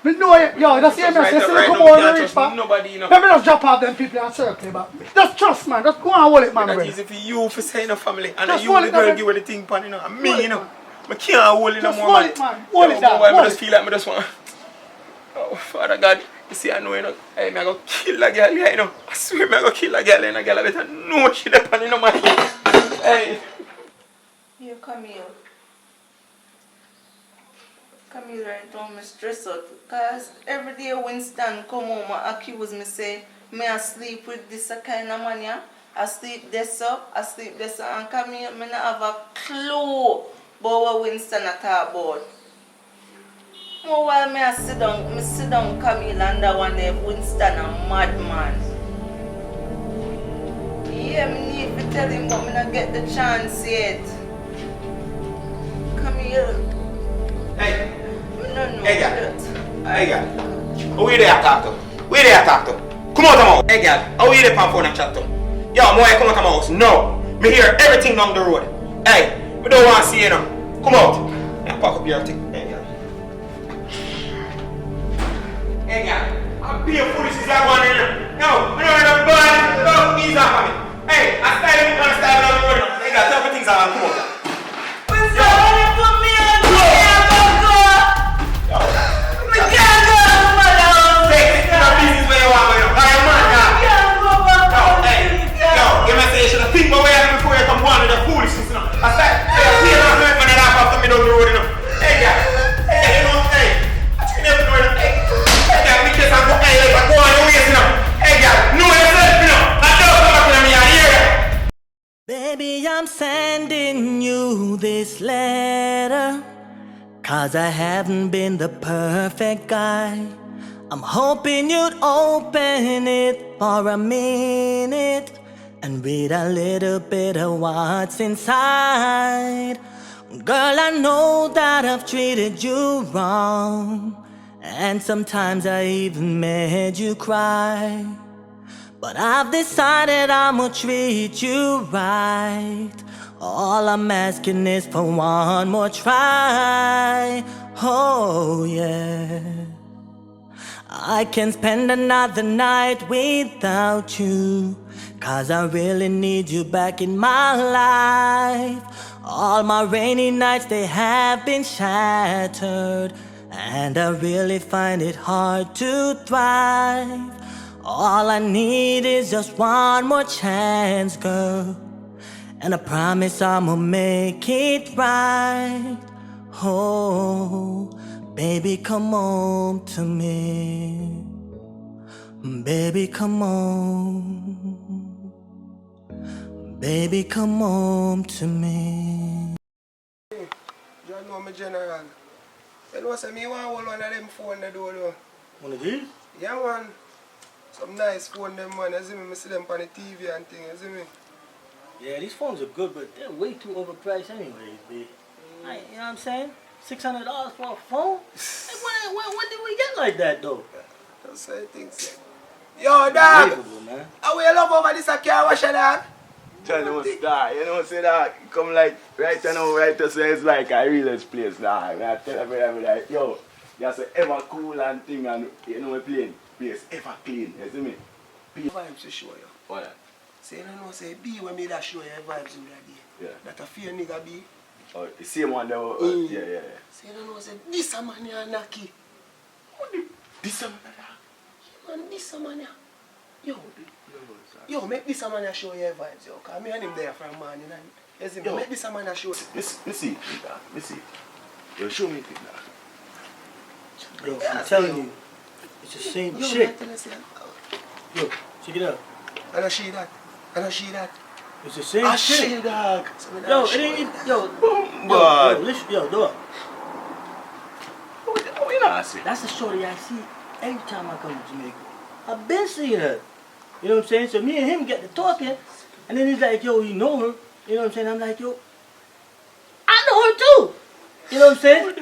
Me know you, yo, just hear me I say, come on, reach back. Nobody, you know. Let me just drop off them people and circle back. Just trust, man, just go and hold it, man. It's easy for you for saying a family, and then you the girl give her the thing, pan, you know, and me, you know. I can't hold it no more, man. Hold it down. I just feel like I just want. Oh, Father God, you see, I know, you know, hey, me I go kill a girl, you know. I swear, me I go kill a girl, and a girl I better know she depend, you know, man. Hey. Here, Camille. Camille right now, I'm stressed out. Because every day Winston come home and accuse me, say, me I sleep with this kind of man, yeah? I sleep this up, and Camille, me not have a clue about what Winston talk about. More while me sit down Camille and that one day Winston a madman. Yeah, me need to tell him but me not get the chance yet. Camille. Hey. Me no know. Hey, girl. Hey, girl. Who you there talk to? Who you there talk to? Come out of my house. Hey, girl. How you there on phone and chat to? Yo, I'm going to come out of my house. No. Me hear everything down the road. Hey. We don't want to see you now. Come out. Now pack up your thing. Hey, girl. Hey, girl. I'm being foolish as that one in here. No, we don't have no blood. No, ease off of me. Hey, I started you gonna start on the road now. Hey, girl, tell me things are come out. What's up? Put me on. Me can't go. Take it to the business where you want to go. Alright, man, yeah. Can't go back. Yo, hey. Yo, give me a say you should have think my way out before you come on with the foolishness, you know. I start. Hey, you don't know when I laugh after me down the road, you know. Hey, girl. Hey, you know, hey. You never know, you know. Hey, girl, me just go, hey, like, go on your ways, you know. Hey, girl, know yourself, you know. I don't come back to me and hear you. Baby, I'm sending you this letter, 'cause I haven't been the perfect guy. I'm hoping you'd open it for a minute and read a little bit of what's inside. Girl, I know that I've treated you wrong, and sometimes I even made you cry. But I've decided I'ma treat you right. All I'm asking is for one more try. Oh yeah. I can spend another night without you, 'cause I really need you back in my life. All my rainy nights, they have been shattered, and I really find it hard to thrive. All I need is just one more chance, girl, and I promise I'ma make it right. Oh, baby, come home to me. Baby, come home. Baby, come home to me. You know me, General. You know, say me want to hold one of them phone the door, though. One of these? Yeah, man. Some nice phone, them, man. You see me? I see them on the TV and thing, you see me? Yeah, these phones are good, but they're way too overpriced anyways, babe. You know what I'm saying? $600 for a phone? Hey, when did we get like that, though? That's what I think, so. Yo, dog. Man. How you love over this car wash, dog? Tell you what's that, you know, say that, come like, right now, right to say it's like a real place, dog. I tell everybody, like, yo, that's ever cool and thing, and, you know, we place ever clean, you see me? Vibes to show you. What that? Say, you know, say, B when me that show you vibes in that day. Yeah. That a fear nigga B. Oh, the same one there, yeah. Say, you know, say, this a man here, Naki. This a man Man, this a man here. Yo, make this a man a show your vibes, yo. Cause me and him there from morning and you see me, make this a man a show. Me see. Yo, show me it, dog. Yo, I'm telling you, it's the same shit. Yo, check it out. I don't see that. It's the same shit. Shit, dog. Yo, it ain't, yo, listen, yo, dog. What you not see? That's the shorty I see every time I come to Jamaica. I've been seeing her. You know what I'm saying? So me and him get to talking, and then he's like, yo, you know her? You know what I'm saying? I'm like, yo, I know her too. You know what I'm saying?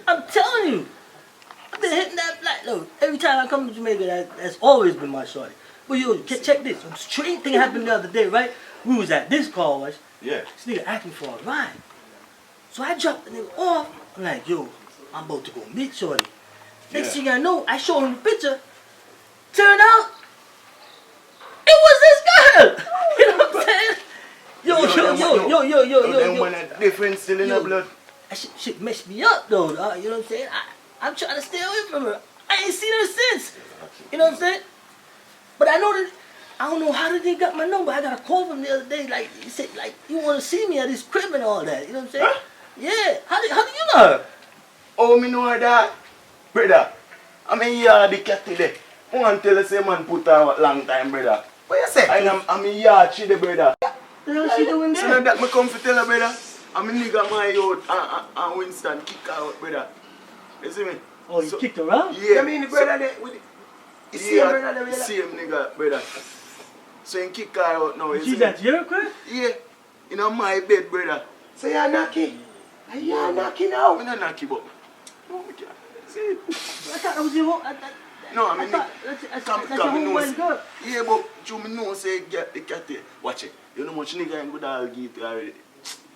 I'm telling you. I've been hitting that black load. Every time I come to Jamaica, that's always been my shorty. But yo, check this. A strange thing happened the other day, right? We was at this car wash. Yeah. This nigga asked me for a ride. So I dropped the nigga off. I'm like, yo, I'm about to go meet shorty. Next thing I know, I show him the picture. Turned out, it was this girl. You know what I'm saying? Yo. Then when a difference still in the blood. That shit messed me up though, dog. You know what I'm saying? I'm trying to stay away from her. I ain't seen her since. You know what I'm saying? But I know that, I don't know how did they got my number. I got a call from the other day, like, he said, like, you want to see me at this crib and all that. You know what I'm saying? Huh? Yeah. How do you know her? Oh, me know her that. Brother, I mean, yeah, the cat today. I want to tell you, say man put her a long time, brother. What you say? I mean, yeah, she the brother. What she doing there? So that me come to tell her, brother. I mean, nigga, my out and Winston kick her out, brother. You see me? Oh, you kicked her out? Yeah. You mean the brother there with the same brother there? Same nigga, brother. So he kick her out now. She's at your crib? Yeah. In my bed, brother. So you're knocking? You're knocking out? I'm not knocking, but... No, I can't. See? I thought that was your home. No, I mean... That's your homeboy's girl. Yeah, but you know say get the cat there. Watch it. You know much nigga ain't good all give it already.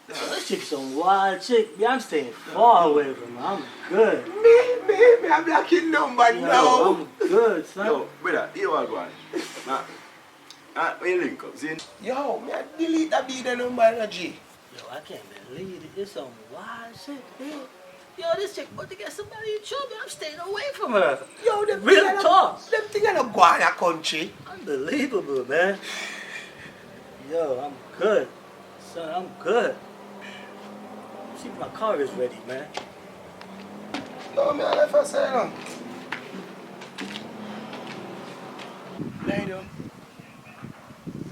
That chick's some wild chick. Yeah, I'm staying far away from her. I'm good. Me, I'm blocking number now. I'm good, son. Yo, brother, here I go on. Nah, we link up, see? Yo, me I delete that be the number in a G. Yo, I can't believe it. It's some wild shit, man. Yo, this chick about to get somebody in trouble. I'm staying away from her. Yo, them real talk. Them things are not going in a country. Unbelievable, man. Yo, I'm good. Son, I'm good. See if my car is ready, man. No, man, I left say no. Lie down.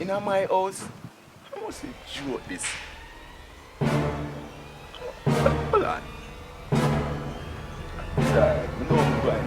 In my house, I must joke this. Hold on. Sorry, I know I'm going.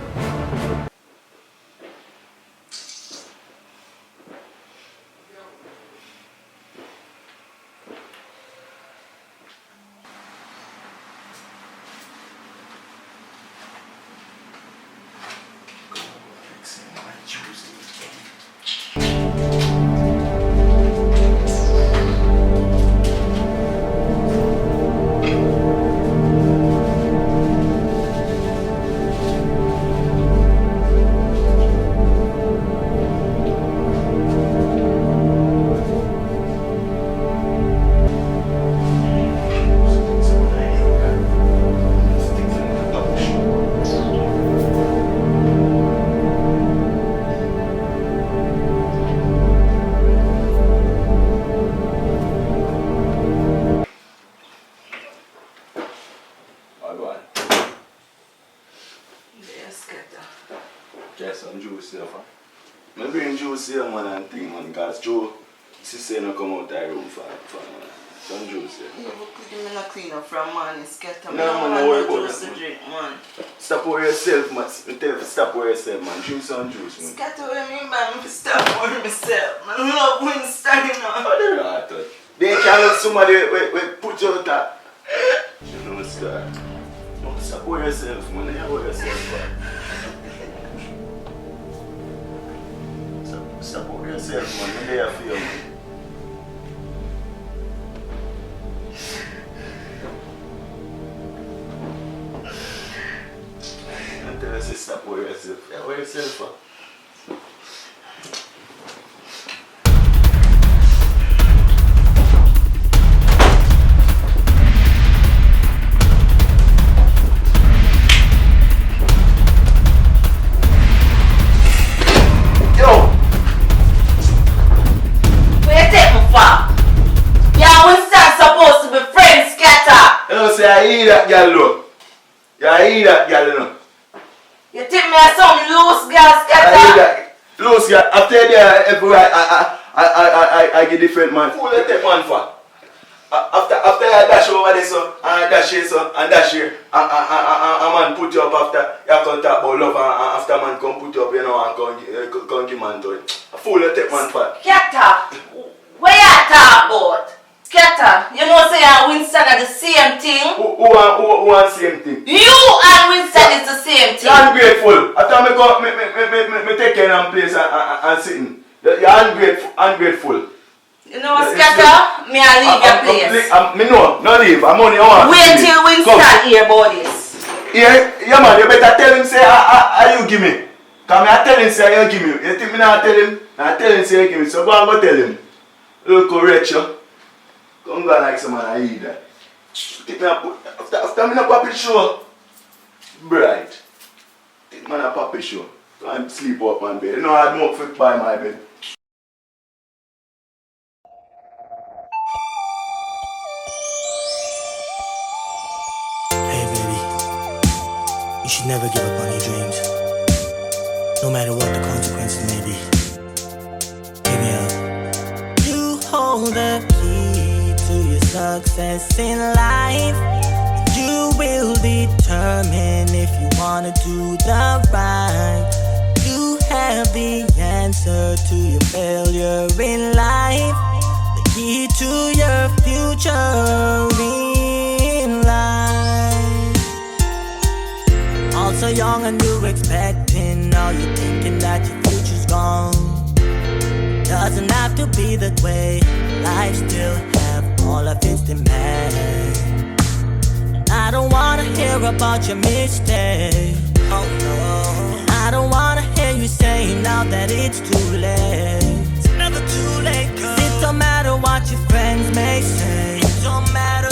Joe, sister no come out the room for some juice. Yeah, but could you not clean up from morning, scatter? No, man, no worry about juice that, to drink, man. Stop for yourself, man. Tell you to stop for yourself, man. Drink some juice, man. Scatter what I mean by me stop for myself. I love Winston, you know. Oh, they're right, though. They can't let somebody put you out that. You know, start. No, stop for yourself, man. You for yourself, man. Stop for yourself, man. You're there for you, man. Tell us to stop for yourself. Yeah, for yourself, man. Yo! girl though. You hear that girl, you know. You think me as some loose girl I hear scatter? that. Loose girl, after there, everywhere I get different man. Who let that man for? After I dash over there, so, and I dash here, so, and dash here, a man put you up after, you can talk about love, and after man come put you up, you know, and come give man to it. A fool let that man for. Scatter, where you talk about? Scatter, you know say you and Winston are the same thing? Who want same thing? You and Winston is the same thing. You're ungrateful. After me take care of place and sitting. You're ungrateful. You know what, Scatter? Me I leave your place. Me no, not leave. I'm only on. Wait till Winston hear about this. Yeah man, you better tell him say, you give me. Because I tell him say, you give me. You think me not tell him? I tell him say, you give me. So go and go tell him. Look correct you. Come go like some man I eat that. Take me after me a puppet show. Bright. Take man a puppet show. Go and sleep up on bed. You know I don't fit by my bed. You should never give up on your dreams, no matter what the consequences may be. Hear me out. You hold the key to your success in life. You will determine if you wanna do the right. You have the answer to your failure in life, the key to your future in life. Also young and you're expecting, now you're thinking that your future's gone. Doesn't have to be that way. Life still have all of its demands. I don't wanna hear about your mistakes. Oh no. I don't wanna hear you saying now that it's too late. It's never too late, girl. It don't matter what your friends may say. It don't matter.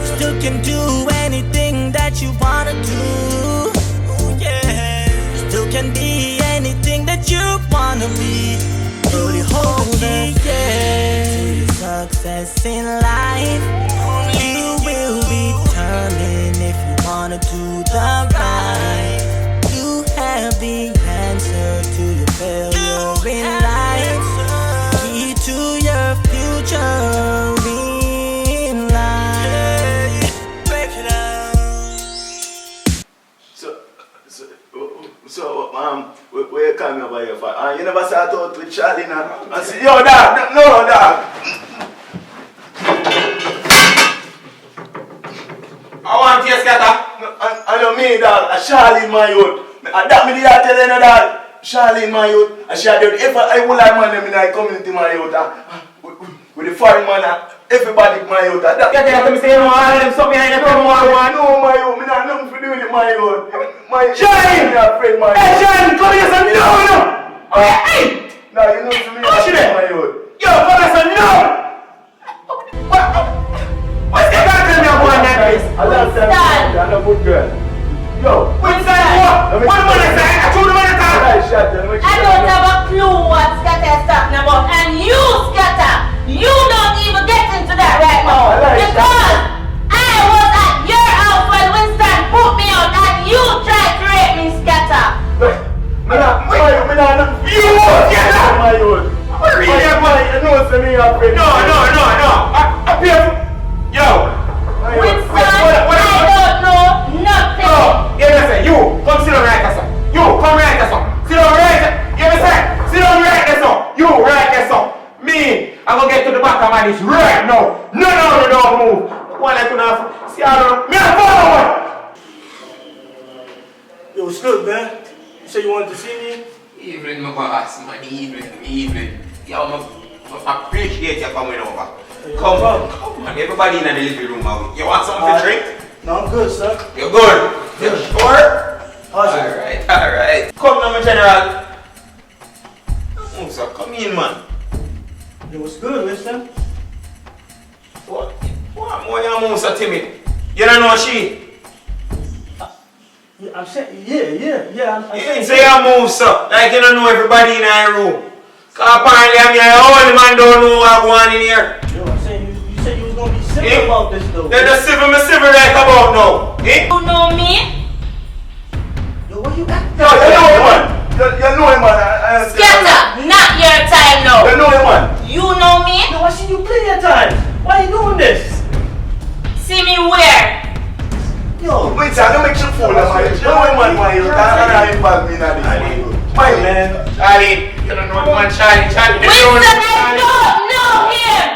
You still can do anything that you wanna do. Oh yeah. You still can be anything that you wanna be. Only hold the key to your success in life. You will determine if you wanna do the right. You have the answer to your failure in life. Key to your future in life. Break it down. So, where you come over here for? You never start out with Charlie now. I say, yo, dog, no, dog. I want you, Scatter. I know me, dog. Charlie, my youth. That me did I tell you, dog. Charlie, my youth. I share them. If I will like man in the community, my youth. With the foreign man, everybody, my youth. Yeah, me say, you know, all them something behind the program. No, my youth. Me not nothing to do with it, my youth. Shine! Hey, Shine, come here, son. No. Hey! No, you know to me, my youth. Yo, come here, son. No. What's the guy tell me about that place? I love that. I'm a good girl. Yo. Winston, what am I saying? I told him what I thought. I don't have a clue what Scatter is talking about. And you, Scatter, you don't even get into that right now. Because I was at your house when Winston put me out and you tried to rape me, Scatter. You Scatter! My own. Yo! Winston, I don't know nothing. Oh, you know say, you, come sit down right there, son. You, come right there, son. Sit down right there. You know say, sit down right there, son. You, right there, son. Me, I'm gonna get to the back of my knees right now. No, don't move. One like to know, see how I don't, me a forward. Yo, what's good, man? You said you wanted to see me? Evelyn, my boss, man, Evelyn. Yo, I appreciate you coming over. Come on, everybody in the living room out. You want something to drink? No, I'm good, sir. You're good? You're sure? Alright. Come now, my general. Musa, come in, man. Yo, what's good, Winston? What you Musa, Timmy? You don't know she? Yeah, I'm saying, yeah. I'm saying. Say you Musa, like you don't know everybody in our room. Cause apparently I'm here, all the man don't know what going on in here. Yo, I'm saying, you said you was gonna be civil about this though. Then the civil right about now. You know me? Yo, what you acting? Yo, you know him, man. You know him, man. Scatter, not your time now. You know him, man. You know me? No, I see you plenty of times. Why you doing this? See me where? Yo, wait, I don't make you fool, man. You know him, man. You can't involve me in this. My man. Charlie, you don't know the man, Charlie. Winston, I don't know him.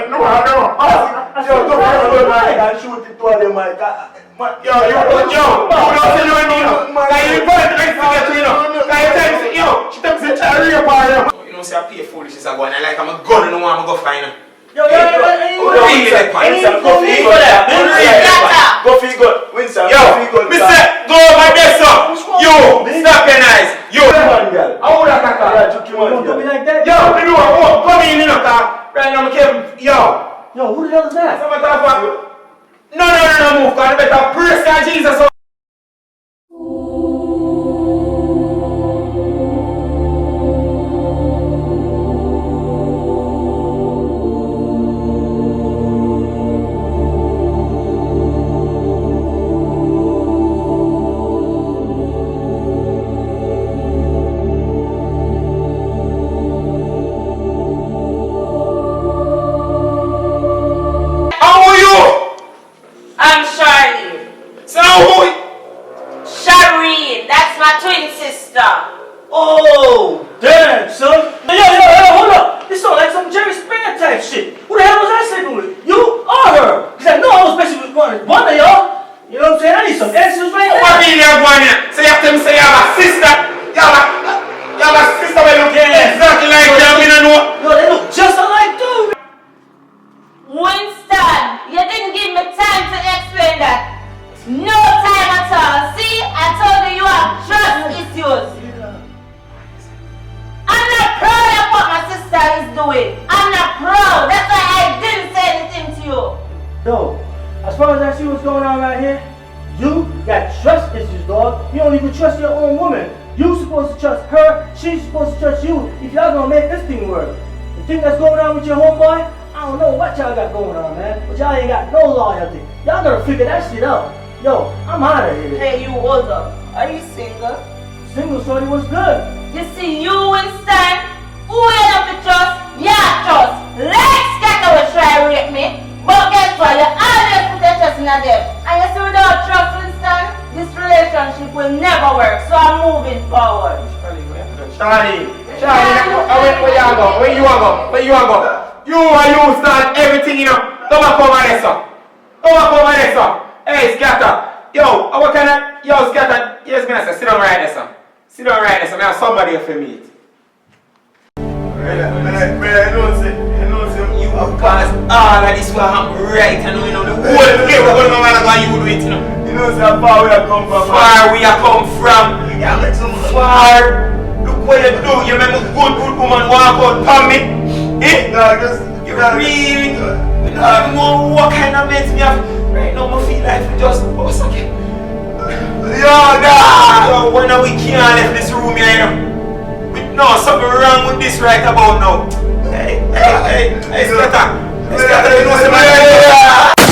No, don't worry, man. I'll shoot it to them, man. Yo, don't say no anymore. Can you invite the next to you know? Can you tell me, yo, she tells me to rape her. You know, say I pay foolishness, I go and I like I'm a gun and no one I'm going to go find her. Yo, really like Winston, go for it. Go for it, go. Winston, yo, Mr. Go over there, sir. Yo, stop your eyes. Yo, how would I talk about? You want to be like that? Yo, you know what? Come in, you know, right now, I'm Kevin. Yo, who the hell is that? Someone talk about. No, move, because I better praise God, Jesus. I'm Charlie. So who? Shireen, that's my twin sister. Oh, damn, son. Yo, hold up. This sounds like some Jerry Springer type shit. Who the hell was I sleeping with? You or her? Because I know I was messing with one of y'all. You know what I'm saying? I need some answers right now. What really have one here? So you have to say you have a sister. You have a sister who look exactly like you. I don't know. Yo, they look just alike too. Winston, you didn't give me time to explain that. No time at all. See, I told you you have trust issues. I'm not proud of what my sister is doing. I'm not proud. That's why I didn't say anything to you. Yo, as far as I see what's going on right here, you got trust issues, dog. You don't even trust your own woman. You supposed to trust her, she's supposed to trust you if y'all gonna make this thing work. The thing that's going on with your homeboy, I don't know what y'all got going on, man, but y'all ain't got no loyalty. Y'all gotta figure that shit out. Yo, I'm out of here. Hey, you hold up. Are you single? Single, shorty, was good. You see, you Winston, who end up with trust? Yeah, trust. Let's get away, try to rape me. But guess what? You always put your trust in them. And you see, without trust, Winston, this relationship will never work. So I'm moving forward. Charlie, where you go? Where you go? You start everything, you know. Come back over there, sir. Hey, Scatter. Yo, what kind of... Yo, Scatter. Yes, man, sit down right there, sir. Sit down right there, sir. I have somebody for me. You pass all of this will happen right. I know, you know, the whole thing we're going to know how you do it, you know. You know, how far we have come from. Far we have come from. Far. Look what you do. You make a good woman walk out from me. Eh? No, just... You really... You don't know what kind of mates me have. Right now, I feel like we just... What's okay? Yo, nah! Yo, when we can't leave this room here, you know. No, something wrong with this right about now. Hey, Scatter. Hey, Scatter, you know something?